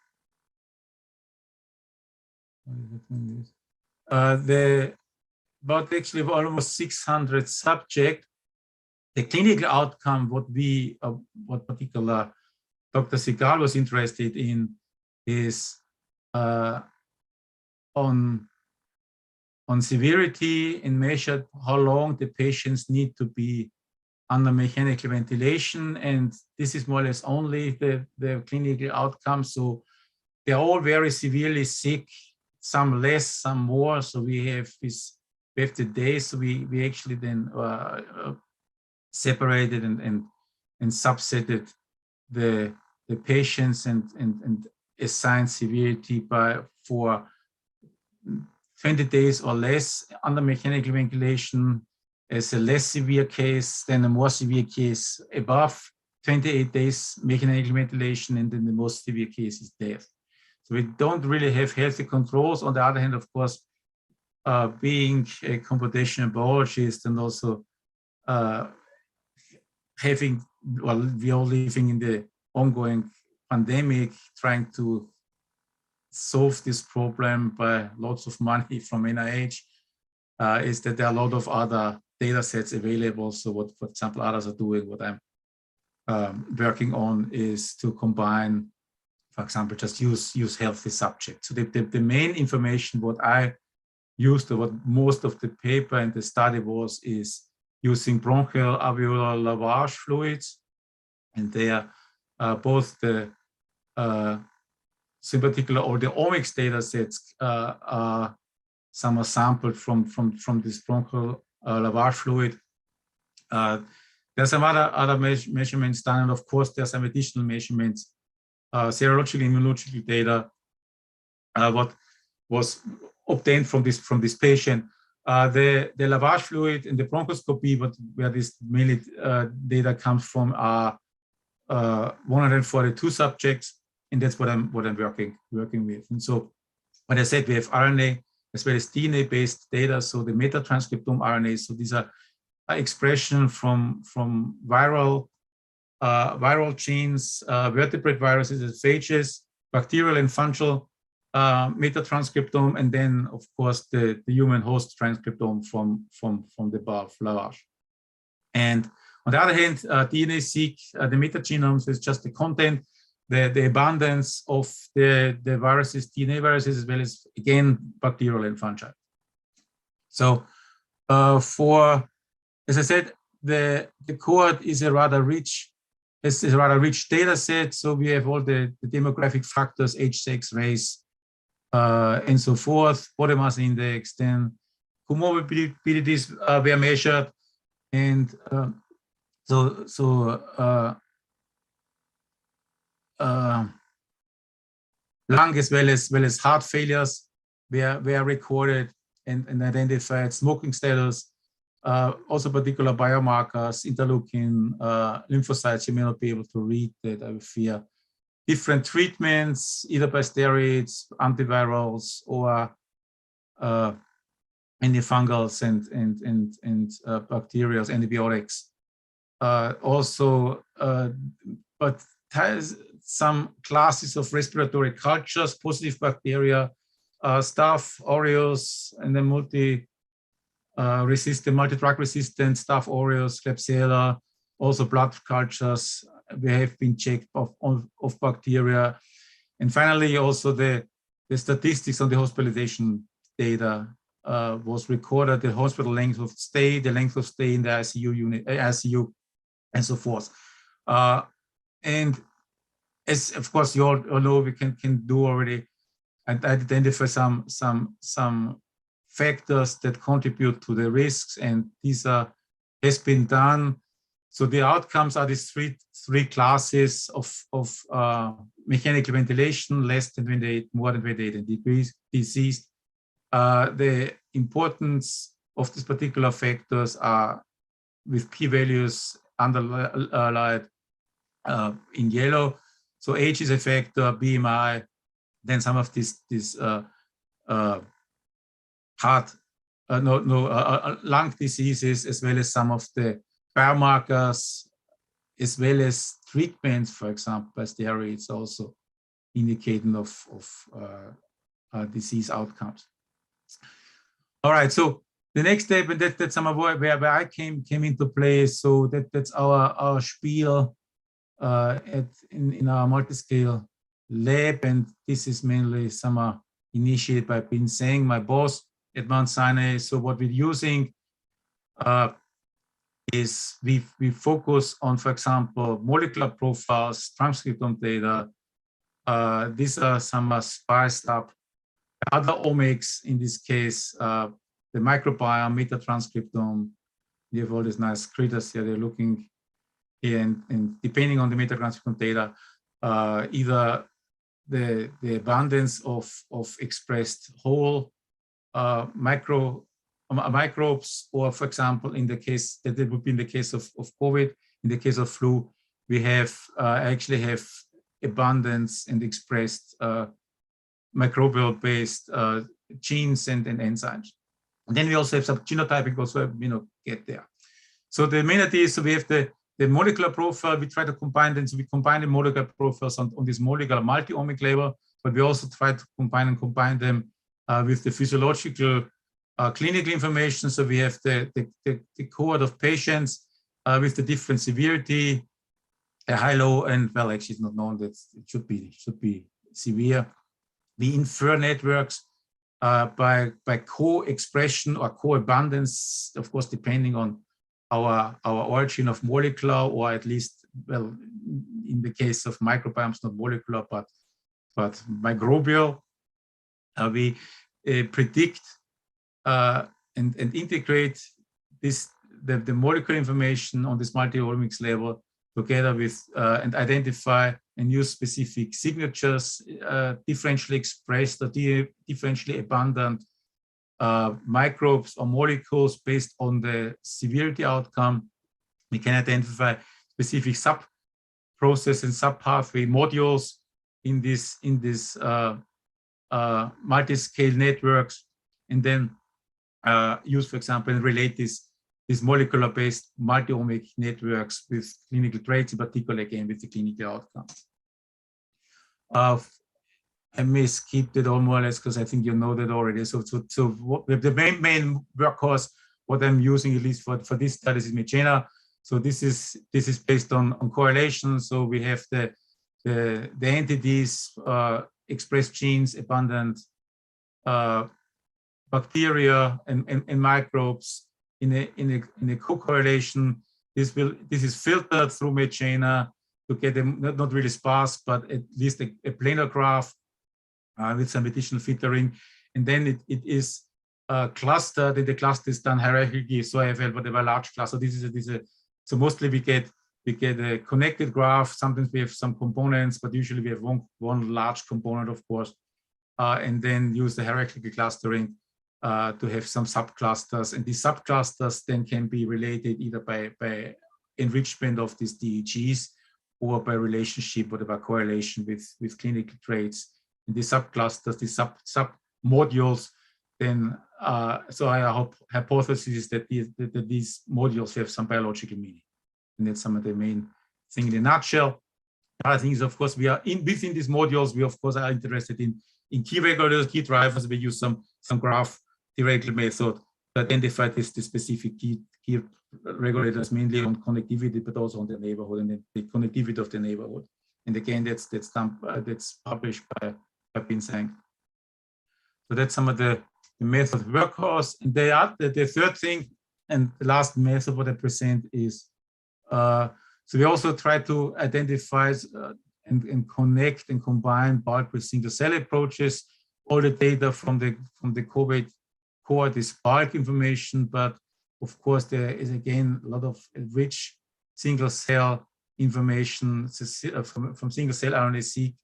actually almost 600 subjects. The clinical outcome, what particular Dr. Segal was interested in, is on severity, and measured how long the patients need to be under mechanical ventilation, and this is more or less only the clinical outcomes. So they're all very severely sick, some less, some more. So we have the days. So we actually then separated and subsetted the patients and assigned severity for 20 days or less under mechanical ventilation as a less severe case, then a more severe case above 28 days mechanical ventilation, and then the most severe case is death. So we don't really have healthy controls. On the other hand, of course, being a computational biologist and also we are living in the ongoing pandemic, trying to solve this problem by lots of money from NIH, is that there are a lot of other data sets available. So what, for example, others are doing, what I'm working on is to combine, for example, just use healthy subjects. So the main information what I used, or what most of the paper and the study was, is using bronchial alveolar lavage fluids. And they are both the, so in particular, all the omics data sets some are sampled from this bronchial lavage fluid. There's some other measurements done, and of course there's some additional measurements, serological, immunological data, what was obtained from this patient. The lavage fluid and the bronchoscopy, where this mainly data comes from, are 142 subjects, and that's what I'm working with. And so, when I said we have RNA as well as DNA-based data, so the metatranscriptome RNA. So these are expression from viral genes, vertebrate viruses as phages, bacterial and fungal metatranscriptome, and then of course the human host transcriptome from the above lavage. And on the other hand, DNA-seq, the metagenomes is just the content, the abundance of the viruses, DNA viruses, as well as, again, bacterial and fungi. So as I said, the cohort is a rather rich data set. So we have all the demographic factors, age, sex, race, and so forth, body mass index, then comorbidities were measured, and lung as well as heart failures were recorded and identified, smoking status, also particular biomarkers, interleukin, lymphocytes. You may not be able to read that, I fear. Different treatments, either by steroids, antivirals, or antifungals and bacteria, antibiotics. Also, but some classes of respiratory cultures, positive bacteria, staph aureus, and then multi-drug resistant staph aureus, Klebsiella, also blood cultures. We have been checked of bacteria. And finally, also the statistics on the hospitalization data was recorded, the hospital length of stay, the length of stay in the ICU unit, ICU, and so forth. And as of course you all know, we can do already and identify some factors that contribute to the risks, and these has been done. So the outcomes are these three classes of mechanical ventilation: less than 28, more than 28, and diseased. The importance of these particular factors are with p-values underlined in yellow. So age is a factor, BMI, then some of these lung diseases, as well as some of the biomarkers, as well as treatments, for example, by steroids, also indicating of disease outcomes. All right, so the next step, and that's some of where I came into play. So that's our spiel in our multi-scale lab, and this is mainly some initiated by Bin Zheng, my boss at Mount Sinai. So what we're using is we focus on, for example, molecular profiles, transcriptome data. These are some spiced up other omics, in this case, the microbiome, metatranscriptome. You have all these nice critters here. They're looking here, and depending on the metatranscriptome data, either the abundance of expressed whole microbes, or, for example, in the case that it would be in the case of COVID, in the case of flu, we have actually have abundance and expressed microbial-based genes and enzymes. And then we also have some genotyping also, get there. So the main idea is, so we have the molecular profile. We try to combine them. So we combine the molecular profiles on this molecular multi-omic level, but we also try to combine them with the physiological clinical information. So we have the cohort of patients with the different severity, high, low, and, well, actually it's not known that it should be severe. We infer networks by co-expression or co-abundance, of course, depending on our origin of molecular, or at least, well, in the case of microbiomes, not molecular, but microbial. We predict and integrate the molecular information on this multi-omics level together with and identify and use specific signatures, differentially expressed or differentially abundant microbes or molecules based on the severity outcome. We can identify specific sub-process and sub-pathway modules in this multi-scale networks, and then use, for example, and relate these molecular-based multi-omic networks with clinical traits, in particular, again, with the clinical outcomes. I may skip it all more or less because I think you know that already. So the main workhorse, what I'm using, at least for this study, is Magena. So this is based on correlation. So we have the entities, expressed genes, abundant bacteria and microbes in a co-correlation. This is filtered through Magena to get them not really sparse, but at least a planar graph with some additional filtering, and then it is clustered, and the cluster is done hierarchically. So I have whatever large cluster. So mostly we get a connected graph. Sometimes we have some components, but usually we have one large component, of course, and then use the hierarchical clustering to have some subclusters, and these subclusters then can be related either by enrichment of these DEGs or by relationship, whatever correlation with clinical traits. And these subclusters, these sub-modules, then, so our hypothesis is that these modules have some biological meaning. And that's some of the main thing in a nutshell. The other thing is, of course, we are within these modules, we, of course, are interested in key regulators, key drivers. We use some graph theoretical method to identify the specific key regulators, mainly on connectivity, but also on the neighborhood and the connectivity of the neighborhood. And again, that's published by Pinsang. So that's some of the method workhorse. And the third thing and the last method what I present is, so we also try to identify and connect and combine bulk with single cell approaches. All the data from the COVID cohort is bulk information, but of course there is again a lot of rich single cell information from single cell RNA-seq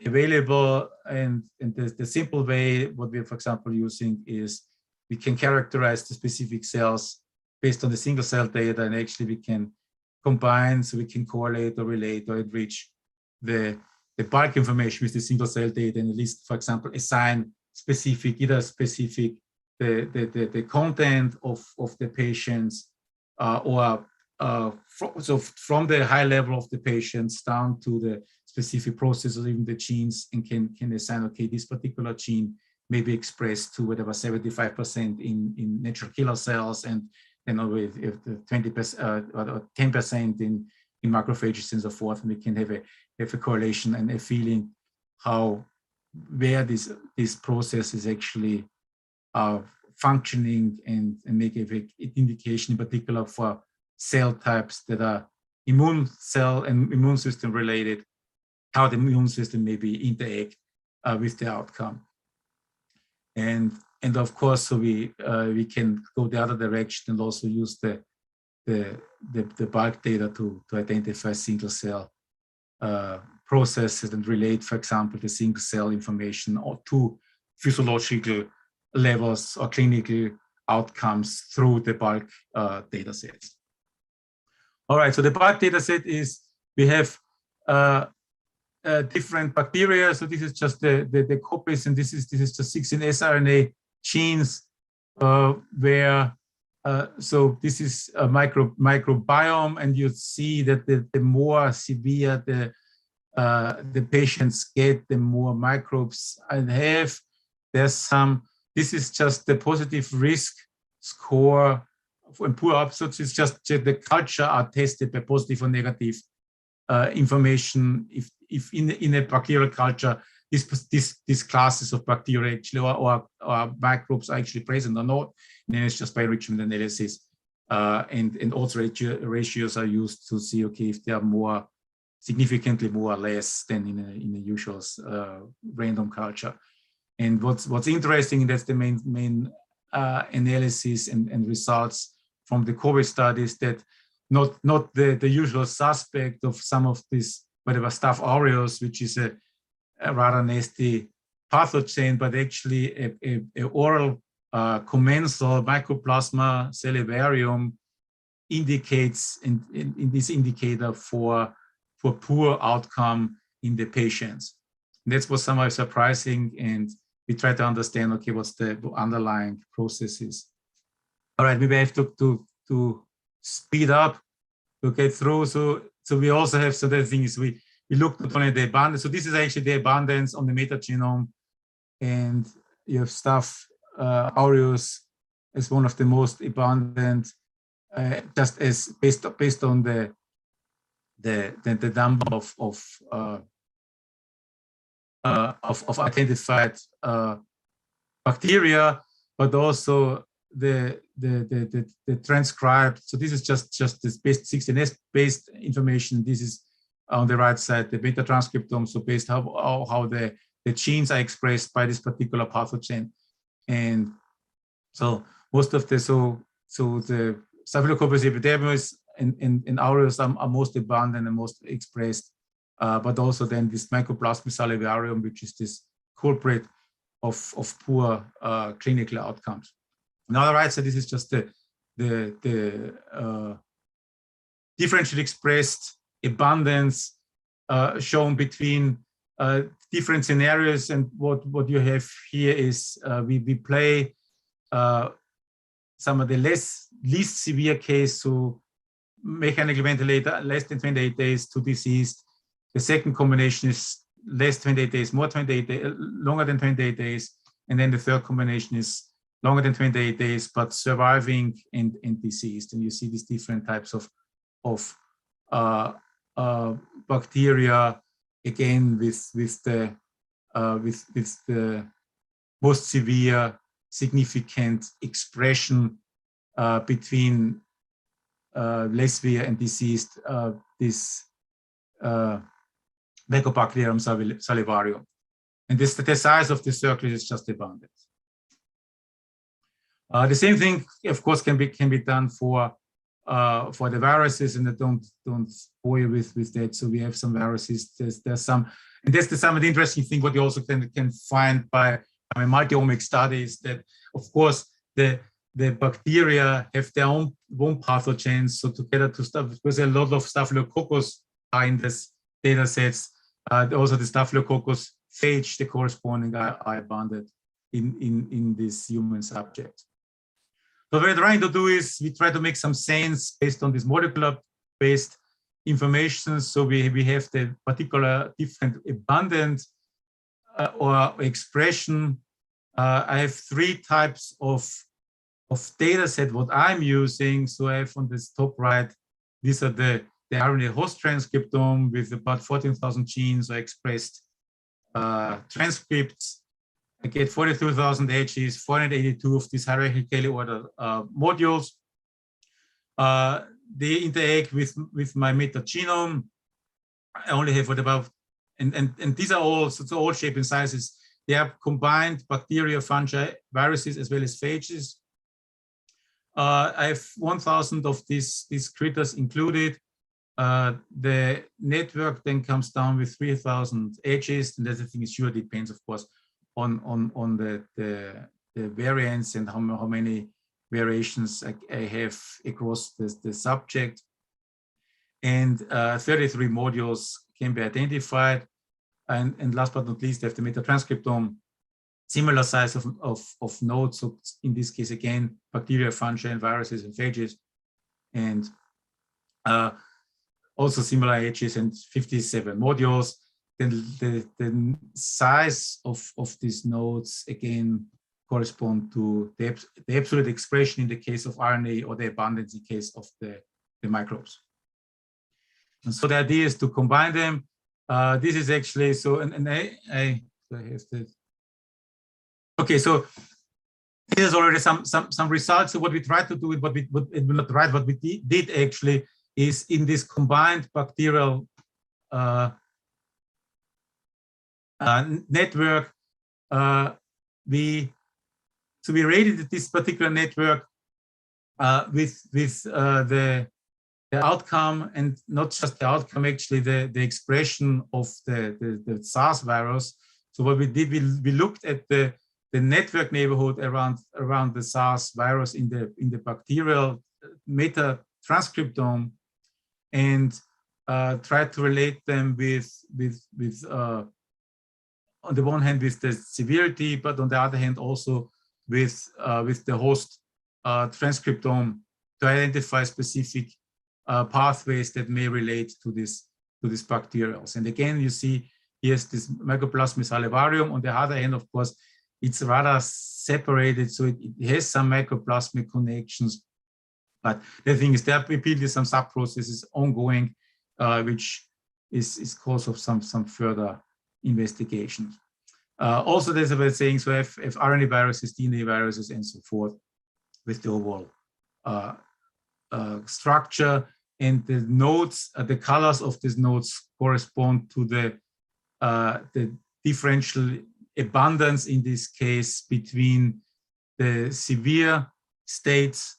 available, and the simple way what we're, for example, using is we can characterize the specific cells based on the single cell data, and actually we can combine, so we can correlate or relate or enrich the bulk information with the single cell data, and at least, for example, assign either specific the content of the patients or so from the high level of the patients down to the specific processes, even the genes, and can assign, okay, this particular gene may be expressed to whatever 75% in natural killer cells, and with 20% or 10% in macrophages and so forth, and we can have a correlation and a feeling where this process is actually functioning and make an indication in particular for cell types that are immune cell and immune system related, how the immune system maybe interact with the outcome. And of course, so we can go the other direction and also use the bulk data to identify single cell processes and relate, for example, the single cell information to physiological levels or clinical outcomes through the bulk data sets. All right, so the bulk data set is, we have different bacteria. So this is just the copies, and this is just 16 sRNA genes where so this is a microbiome, and you see that the more severe the patients get, the more microbes I have. There's some, this is just the positive risk score and poor upsets. It's just the culture are tested by positive or negative information. If in a bacterial culture, these classes of bacteria actually or microbes are actually present or not, and then it's just by enrichment analysis. And also ratios are used to see, okay, if they are more, significantly more or less than in a usual random culture. And what's interesting, that's the main analysis and results from the COVID studies, that not the usual suspect of some of these, whatever, Staph aureus, which is a rather nasty pathogen, but actually a oral commensal Mycoplasma salivarium indicates in this indicator for poor outcome in the patients. And that's what's somehow surprising, and we try to understand, okay, what's the underlying processes. All right, maybe I have to speed up to get through. So we also have, so the thing is, we looked not only at the abundance, so this is actually the abundance on the metagenome, and you have Staph aureus as one of the most abundant, just as based on the number of identified bacteria, but also the transcribed. So this is just this based 16S based information. This is on the right side, the beta transcriptome. So based how the genes are expressed by this particular pathogen. And so most of the the Staphylococcus epidermidis and aureus are most abundant and most expressed, but also then this Mycoplasma salivarium, which is this culprit of poor clinical outcomes. On the other right side, this is just the differentially expressed abundance shown between different scenarios. And what you have here is we play some of the least severe case, so mechanical ventilator, less than 28 days to deceased. The second combination is less 28 days, more 28 days, longer than 28 days. And then the third combination is longer than 28 days, but surviving and deceased. And you see these different types of bacteria, again with the most severe significant expression between less severe and deceased, this Mycobacterium salivarium. And the size of the circle is just abundance. The same thing, of course, can be done for the viruses, and I don't bore you with that. So we have some viruses. There's some, and that's some of the interesting thing. What you also can find by multi-omic studies, that of course the bacteria have their own pathogens. So together to stuff, because a lot of Staphylococcus are in this data sets. Also the Staphylococcus phage, the corresponding are abundant in this human subject. So what we're trying to do is we try to make some sense based on this molecular-based information. So we have the particular different abundant or expression. I have three types of data set what I'm using. So I have on this top right, these are the RNA host transcriptome with about 14,000 genes or expressed transcripts. I get 42,000 H's, 482 of these hierarchically ordered modules. They interact with my metagenome. I only have what about, and these are all, so it's all shape and sizes. They are combined bacteria, fungi, viruses, as well as phages. I have 1,000 of these critters included. The network then comes down with 3,000 H's, and everything is sure depends, of course, on the variants and how many variations I have across the subject. And 33 modules can be identified. And last but not least, I have the metatranscriptome, similar size of nodes. So in this case, again, bacteria, fungi, and viruses and phages. And also similar H's and 57 modules. Then the size of these nodes, again, correspond to the absolute expression in the case of RNA or the abundance in case of the microbes. And so the idea is to combine them. This is actually, so, and I have to, okay, so this is already some results. So what we tried to do with what we did actually is in this combined bacterial network, we rated this particular network with the outcome, and not just the outcome, actually the expression of the SARS virus. So what we did, we looked at the network neighborhood around the SARS virus in the bacterial metatranscriptome, and tried to relate them with on the one hand with the severity, but on the other hand also with the host transcriptome to identify specific pathways that may relate to these bacterials. And again, you see here's this Microplasma salivarium. On the other hand, of course, it's rather separated, so it has some microplasmic connections. But the thing is, there are repeatedly some sub-processes ongoing, which is cause of some further investigations. Also, there's a way of saying, so if RNA viruses, DNA viruses, and so forth, with the overall structure, and the nodes, the colors of these nodes correspond to the differential abundance in this case between the severe states,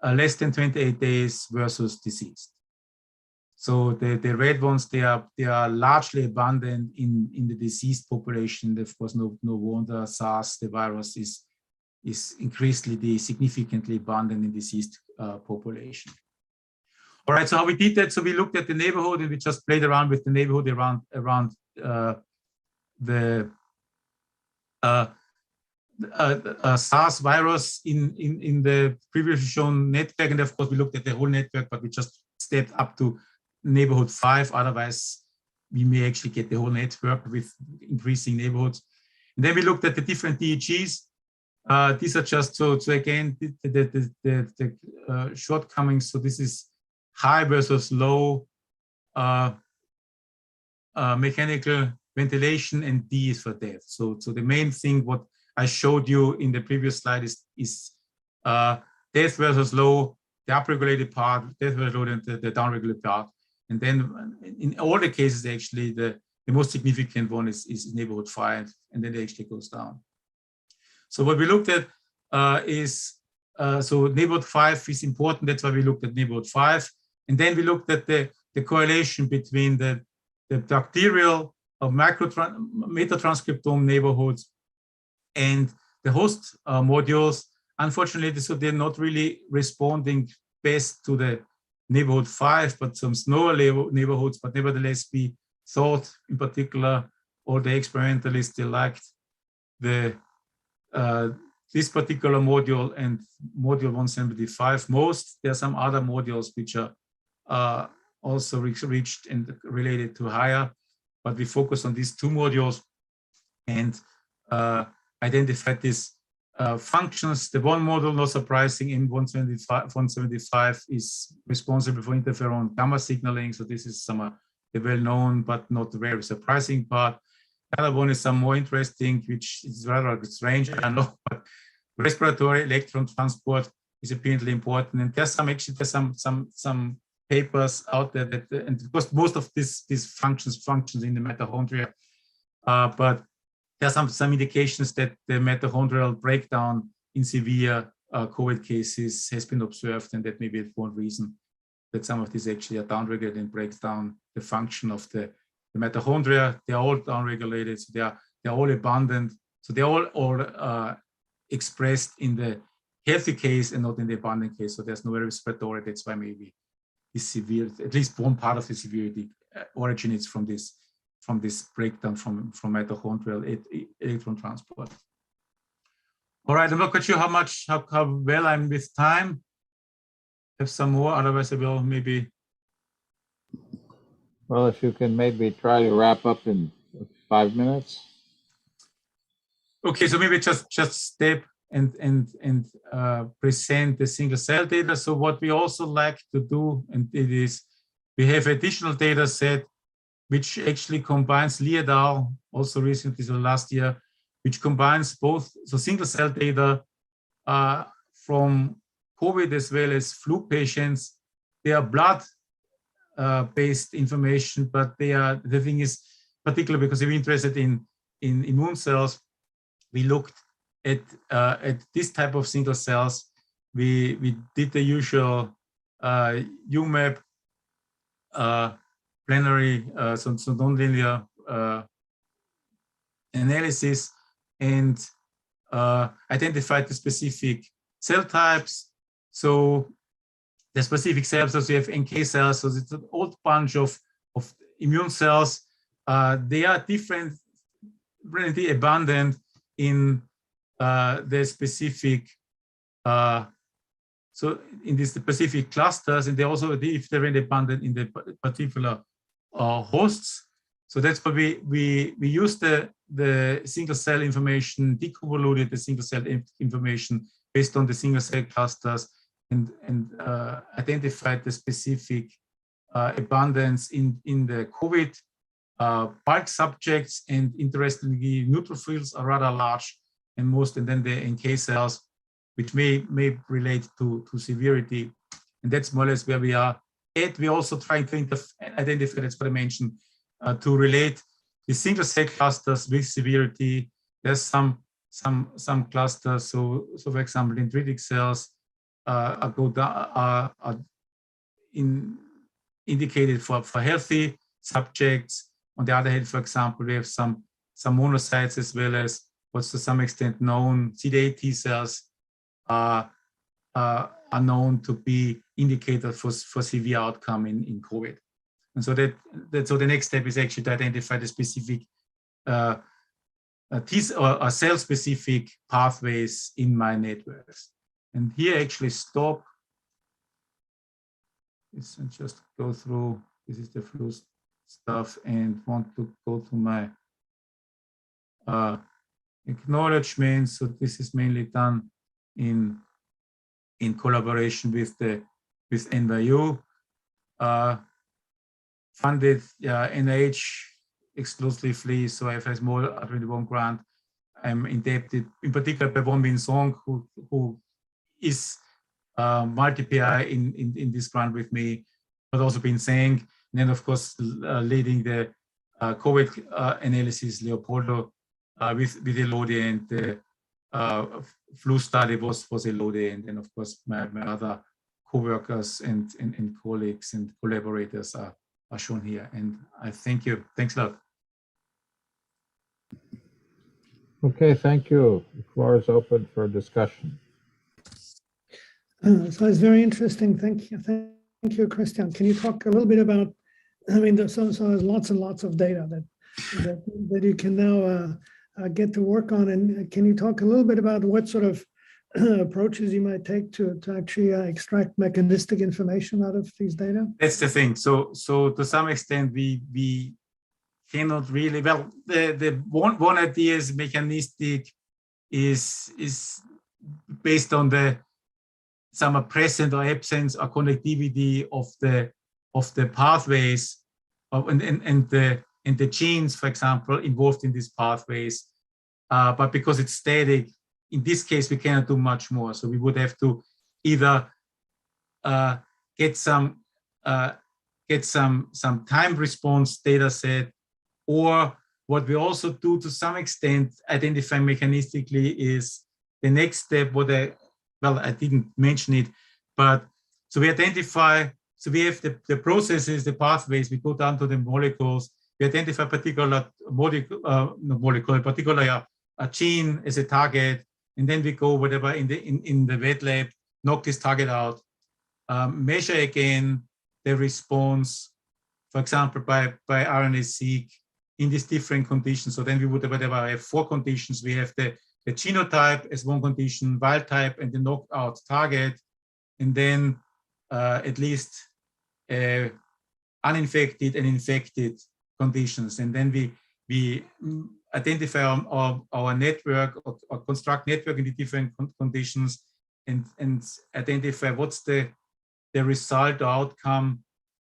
less than 28 days versus diseased. So the red ones, they are largely abundant in the diseased population. Of course, no wonder SARS, the virus, is increasingly significantly abundant in diseased population. All right, so how we did that? So we looked at the neighborhood, and we just played around with the neighborhood around the SARS virus in the previously shown network, and of course we looked at the whole network, but we just stepped up to neighborhood 5. Otherwise, we may actually get the whole network with increasing neighborhoods. And then we looked at the different DEGs. These are just so again the shortcomings. So this is high versus low mechanical ventilation, and D is for death. So the main thing what I showed you in the previous slide is death versus low, the upregulated part, death versus low, and the downregulated part. And then in all the cases, actually, the most significant one is neighborhood 5, and then it actually goes down. So what we looked at is, so neighborhood 5 is important. That's why we looked at neighborhood 5. And then we looked at the correlation between the bacterial or metatranscriptome neighborhoods and the host modules. Unfortunately, so they're not really responding best to the neighborhood 5, but some smaller neighborhoods. But nevertheless, we thought, in particular, all the experimentalists, they liked this particular module and module 175 most. There are some other modules which are also reached and related to higher, but we focus on these two modules and identified these functions. The one model, not surprising, in 175 is responsible for interferon gamma signaling. So this is some the well-known but not very surprising part. The other one is some more interesting, which is rather strange, I know, but respiratory electron transport is apparently important. And there's some papers out there that, and because most of these functions in the mitochondria, but there are some indications that the mitochondrial breakdown in severe COVID cases has been observed, and that may be one reason that some of these actually are downregulated and breaks down the function of the mitochondria. They are all downregulated, so they are all abundant. So they are all expressed in the healthy case and not in the abundant case. So there's no respiratory. That's why maybe this severe, at least one part of the severity originates from this breakdown from mitochondrial electron transport. All right, I'm not quite sure how well I'm with time. Have some more, otherwise I will maybe. Well, if you can maybe try to wrap up in 5 minutes. Okay, so maybe just step and present the single cell data. So what we also like to do, and it is, we have additional data set which actually combines Lee et al. Also recently, so last year, which combines both, so single cell data from COVID as well as flu patients. They are blood based information, but the thing is, particularly because we're interested in immune cells, we looked at this type of single cells. We did the usual UMAP plenary, so nonlinear analysis, and identified the specific cell types. So the specific cells, so you have NK cells, so it's an old bunch of immune cells. They are different, really abundant in the specific, so in these specific clusters, and they also, if they're really abundant in the particular hosts. So that's why we use the single cell information, deconvoluted the single cell information based on the single cell clusters, and identified the specific abundance in the COVID bulk subjects. And interestingly, neutrophils are rather large, and then the NK cells, which may relate to severity. And that's more or less where we are at. We're also trying to identify, that's what I mentioned, to relate the single cell clusters with severity. There's some clusters. So for example, dendritic cells are indicated for healthy subjects. On the other hand, for example, we have some monocytes, as well as what's to some extent known CD8 T cells are known to be indicators for severe outcome in COVID. And so so the next step is actually to identify the specific cell-specific pathways in my networks. And here actually stop. Let's just go through. This is the flu stuff, and want to go to my acknowledgement. So this is mainly done in collaboration with NYU, funded NIH exclusively. So I have a small 21 grant. I'm indebted in particular by Won-Min Song, who is multi-PI in this grant with me, but also been saying, and then of course leading the COVID analysis, Leopoldo, with Elodie, and the flu study was Elodie, and then of course my other co-workers and colleagues and collaborators are shown here. And I thank you. Thanks a lot. Okay, thank you. The floor is open for discussion. So it's very interesting. Thank you, Christian. Can you talk a little bit about? I mean, so there's lots and lots of data that you can now get to work on. And can you talk a little bit about what sort of approaches you might take to actually extract mechanistic information out of these data? That's the thing. So to some extent, we cannot really, well, the one idea is mechanistic is based on some present or absence or connectivity of the pathways and the and the genes, for example, involved in these pathways. But because it's static, in this case, we cannot do much more. So we would have to either get some time response data set, or what we also do to some extent, identify mechanistically, is the next step. I didn't mention it, but so we identify, so we have the processes, the pathways, we go down to the molecules, we identify particular a gene as a target, and then we go whatever in the wet lab, knock this target out, measure again the response, for example, by RNA-seq in these different conditions. So then we would have 4 conditions. We have the genotype as one condition, wild type, and the knockout target, and then at least uninfected and infected conditions. And then we identify our network, or construct network in the different conditions, and identify what's the result or outcome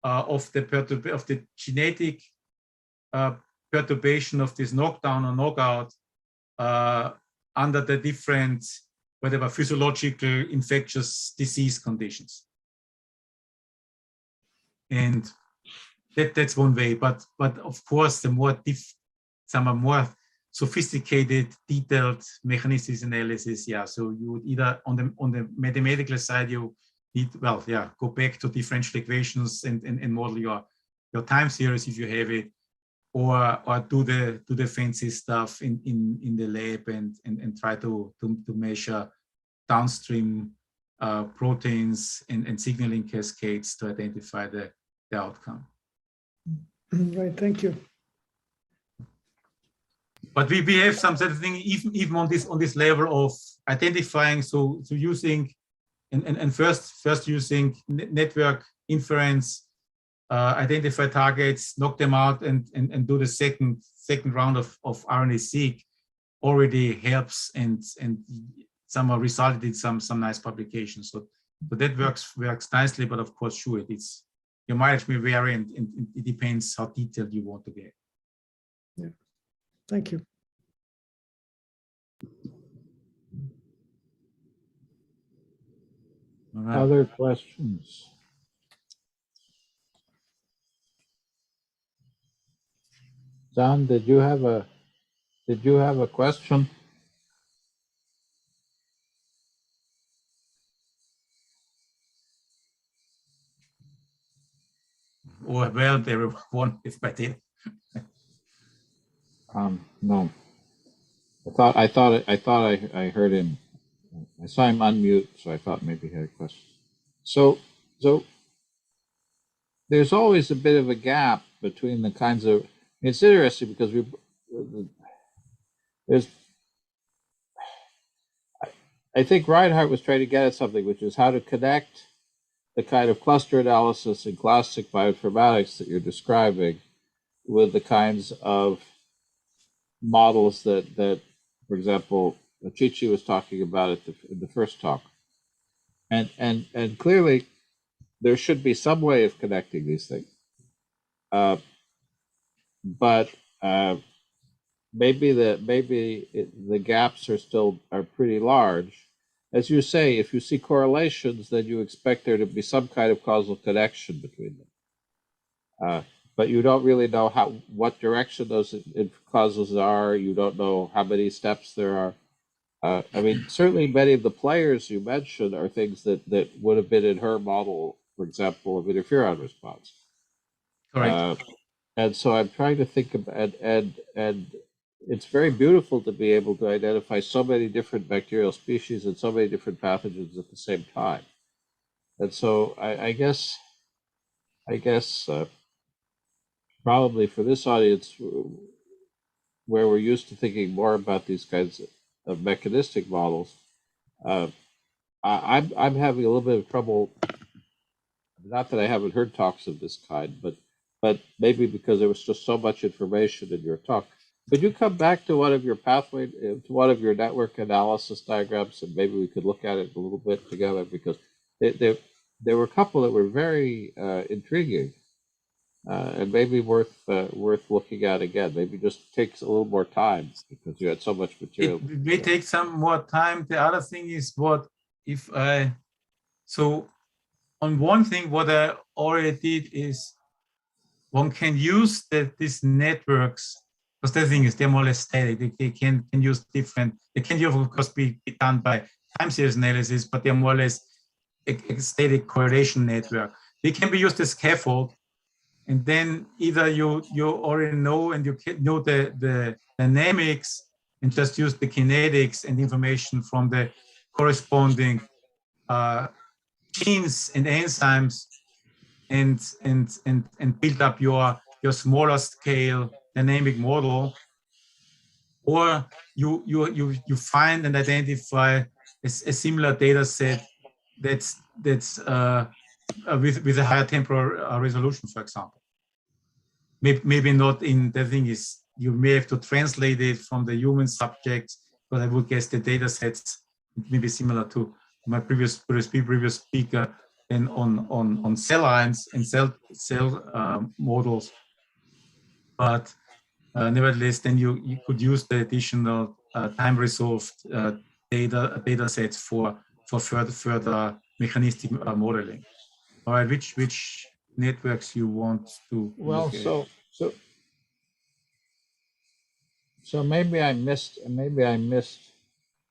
of the genetic perturbation of this knockdown or knockout under the different physiological infectious disease conditions. And that's one way, but of course, the more more sophisticated, detailed mechanisms analysis, so you would either on the mathematical side, you need, go back to differential equations and model your time series if you have it, or do the fancy stuff in the lab and try to measure downstream proteins and signaling cascades to identify the outcome. Right, thank you. But we have some sort of thing even on this level of identifying, so using and first using network inference, identify targets, knock them out, and do the second round of RNA-seq already helps, and somehow resulted in some nice publications. So that works nicely, but of course, sure, your mileage may vary, and it depends how detailed you want to get. Yeah, thank you. All right. Other questions? John, did you have a question? Or well, everyone is by then. No. I thought I heard him. I saw him unmute, so I thought maybe he had a question. So there's always a bit of a gap between the kinds of. It's interesting because I think Reinhardt was trying to get at something, which is how to connect the kind of cluster analysis and classic bioinformatics that you're describing with the kinds of models that for example, Chichi was talking about in the first talk. And clearly, there should be some way of connecting these things. But maybe the gaps are pretty large. As you say, if you see correlations, then you expect there to be some kind of causal connection between them. But you don't really know what direction those causals are. You don't know how many steps there are. I mean, certainly many of the players you mentioned are things that would have been in her model, for example, of interferon response. Correct. And so I'm trying to think about, and it's very beautiful to be able to identify so many different bacterial species and so many different pathogens at the same time. And so I guess probably for this audience, where we're used to thinking more about these kinds of mechanistic models, I'm having a little bit of trouble. Not that I haven't heard talks of this kind, but maybe because there was just so much information in your talk. Could you come back to one of your network analysis diagrams, and maybe we could look at it a little bit together, because there were a couple that were very intriguing. it may be worth looking at again. Maybe just takes a little more time because you had so much material. It may take some more time. The other thing is so on one thing, what I already did is one can use these networks, because the thing is they're more or less static. They can use different, they can of course be done by time series analysis, but they're more or less a static correlation network. They can be used as scaffold, and then either you already know and you can know the dynamics and just use the kinetics and information from the corresponding genes and enzymes and build up your smaller scale dynamic model, or you find and identify a similar data set that's with a higher temporal resolution, for example. Maybe not in, the thing is, you may have to translate it from the human subjects, but I would guess the data sets may be similar to my previous speaker and on cell lines and cell models. But nevertheless, then you could use the additional time resolved data sets for further mechanistic modeling. All right, which networks you want to Well, look at? so maybe I missed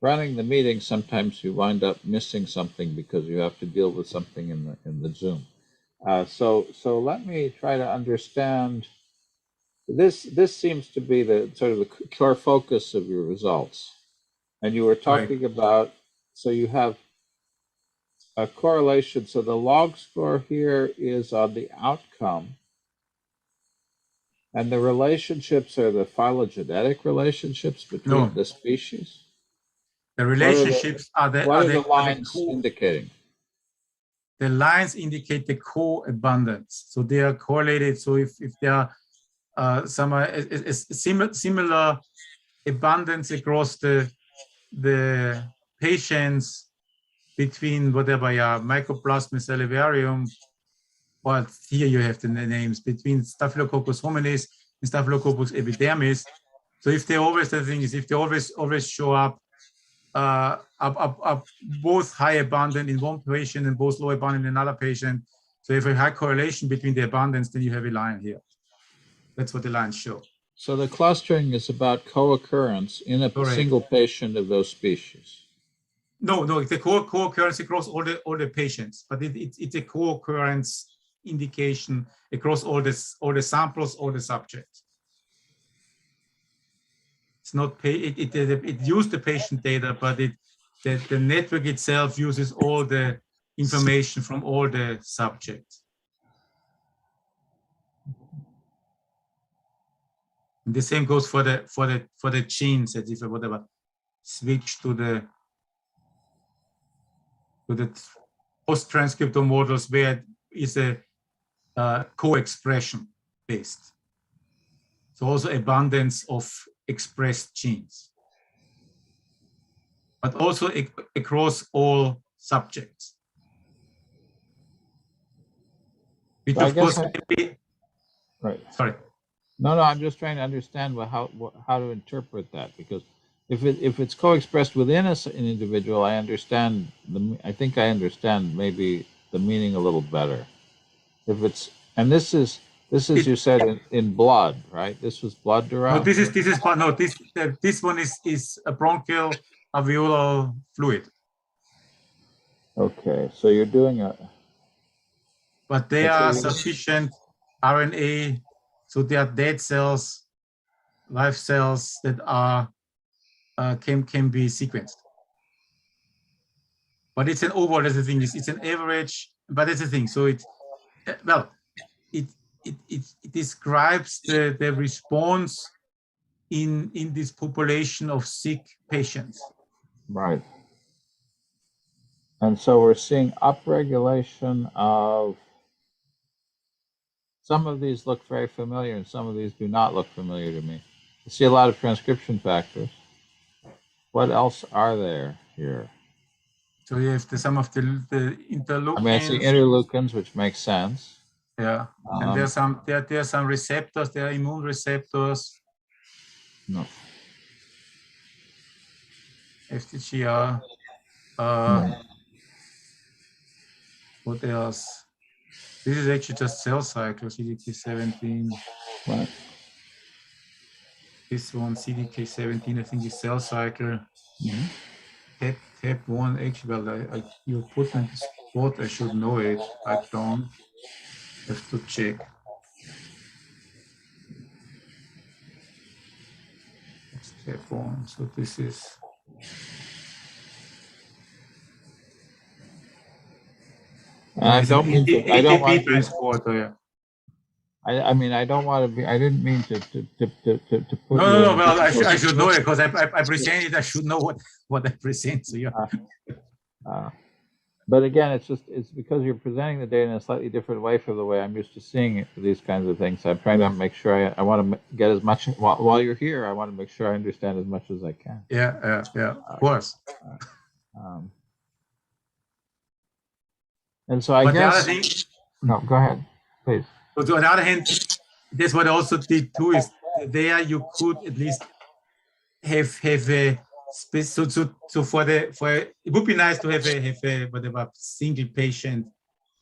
running the meeting. Sometimes you wind up missing something because you have to deal with something in the Zoom. So let me try to understand. This seems to be the sort of the core focus of your results, and you were talking about. So you have a correlation. So the log score here is on the outcome. And the relationships are the phylogenetic relationships between the species? The relationships what are the lines indicating? The lines indicate the co-abundance. So they are correlated. So if there are similar abundance across the patients between whatever, Mycoplasma celivarium, but here you have the names between Staphylococcus hominis and Staphylococcus epidermis. So if they always, the thing is, if they always show up both high abundant in one patient and both low abundant in another patient, so if a high correlation between the abundance, then you have a line here. That's what the lines show. So the clustering is about co-occurrence in a single patient of those species. No, it's a co-occurrence across all the patients, but it's a co-occurrence indication across all the samples, all the subjects. It's not it used the patient data, but the network itself uses all the information from all the subjects. And the same goes for the genes, as if I whatever switch to the post-transcriptome models where it is a co-expression based. So also abundance of expressed genes, but also across all subjects. Which of course right. Sorry. No, I'm just trying to understand how to interpret that, because if it's co-expressed within an individual, I understand I think I understand maybe the meaning a little better. If it's, and this is you said in blood, right? This was blood derived. No, this one is a bronchial alveolar fluid. Okay, so you're doing but they are sufficient RNA, so they are dead cells, live cells that are can be sequenced. But it's an overall, that's the thing, it's an average, but that's the thing. So it describes the response in this population of sick patients. Right. And so we're seeing upregulation of, some of these look very familiar and some of these do not look familiar to me. I see a lot of transcription factors. What else are there here? So you have some of the interleukins. I mean, I see interleukins, which makes sense. Yeah, and there's some receptors. There are immune receptors. No. FTGR. No. What else? This is actually just cell cycle, CDK17. Right. This one, CDK17, I think is cell cycle. Mhm. Tab 1, actually, well, you put me in the spot, I should know it. I don't have to check. It's tab 1, so this is. I don't mean to, I don't want to be, transporter, yeah. I mean, I don't want to be, I didn't mean to put No, you no, in no, a well, I difficult should know it because situation. I present it, I should know what I present, so yeah. But again, it's because you're presenting the data in a slightly different way from the way I'm used to seeing it for these kinds of things. So I'm trying to make sure I want to get as much, while you're here, I want to make sure I understand as much as I can. Yeah, of course. And so I But guess, the other thing, no, go ahead, please. but on the other hand, that's what I also did too, is there you could at least have a space. So for it would be nice to have a whatever single patient,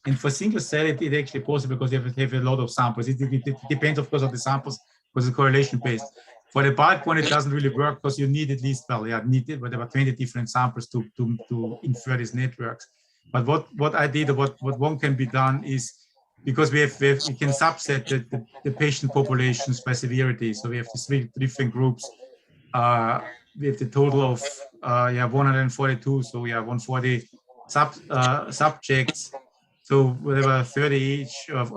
and for single cell it actually possible because you have a lot of samples. It depends of course on the samples because it's correlation based. For the bulk one, it doesn't really work because you need at least, well, yeah, needed whatever 20 different samples to infer these networks. But what I did, what one can be done is, because we can subset the patient populations by severity. So we have these three different groups. We have the total of 142. So we have 140 subjects. So whatever 30 each of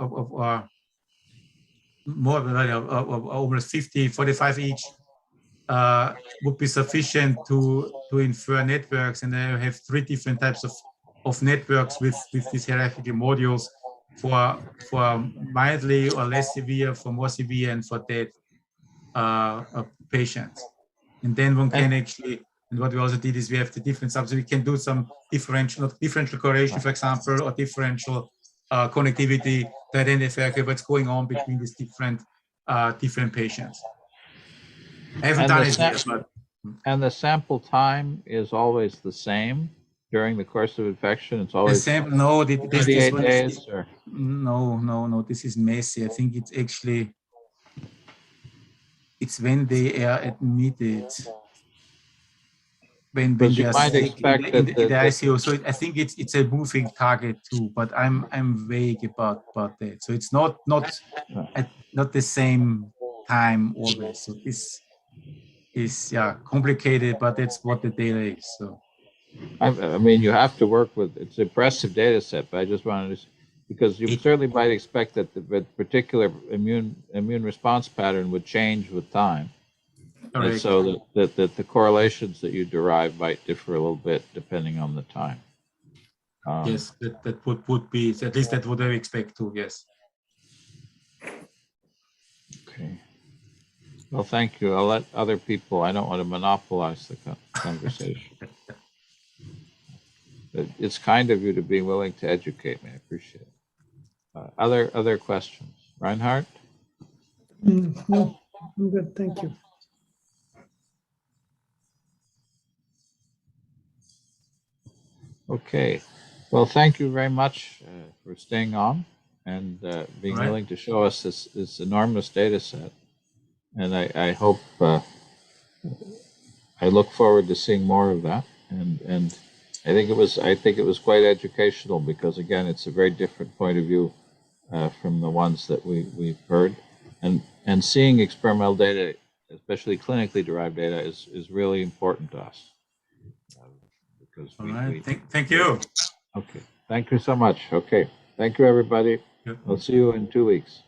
more of almost 50, 45 each would be sufficient to infer networks. And I have three different types of networks with these hierarchical modules for mildly or less severe, for more severe, and for dead patients. And then one can actually, and what we also did is we have the different subsets. We can do some differential correlation, for example, or differential connectivity to identify what's going on between these different patients. I haven't done it yet, but. And the sample time is always the same during the course of infection? It's always no, this 38 days? Or? No, this is messy. I think it's actually, it's when they are admitted, when they are sick in the ICU. So I think it's a moving target too, but I'm vague about that. So it's not the same time always. So this is complicated, but that's what the data is. So I mean, you have to work with, it's an impressive data set, but I just wanted to, because you certainly might expect that the particular immune response pattern would change with time. And so that the correlations that you derive might differ a little bit depending on the time. Yes, that would be, at least that would I expect to, yes. Okay. Well, thank you. I'll let other people, I don't want to monopolize the conversation. It's kind of you to be willing to educate me. I appreciate it. Other questions? Reinhardt? No, I'm good. Thank you. Okay. Well, thank you very much for staying on and being willing to show us this enormous data set. And I hope, I look forward to seeing more of that. And I think it was quite educational because, again, it's a very different point of view from the ones that we've heard. And seeing experimental data, especially clinically derived data, is really important to us. Because thank you. Okay. Thank you so much. Okay. Thank you, everybody. Yep. I'll see you in 2 weeks.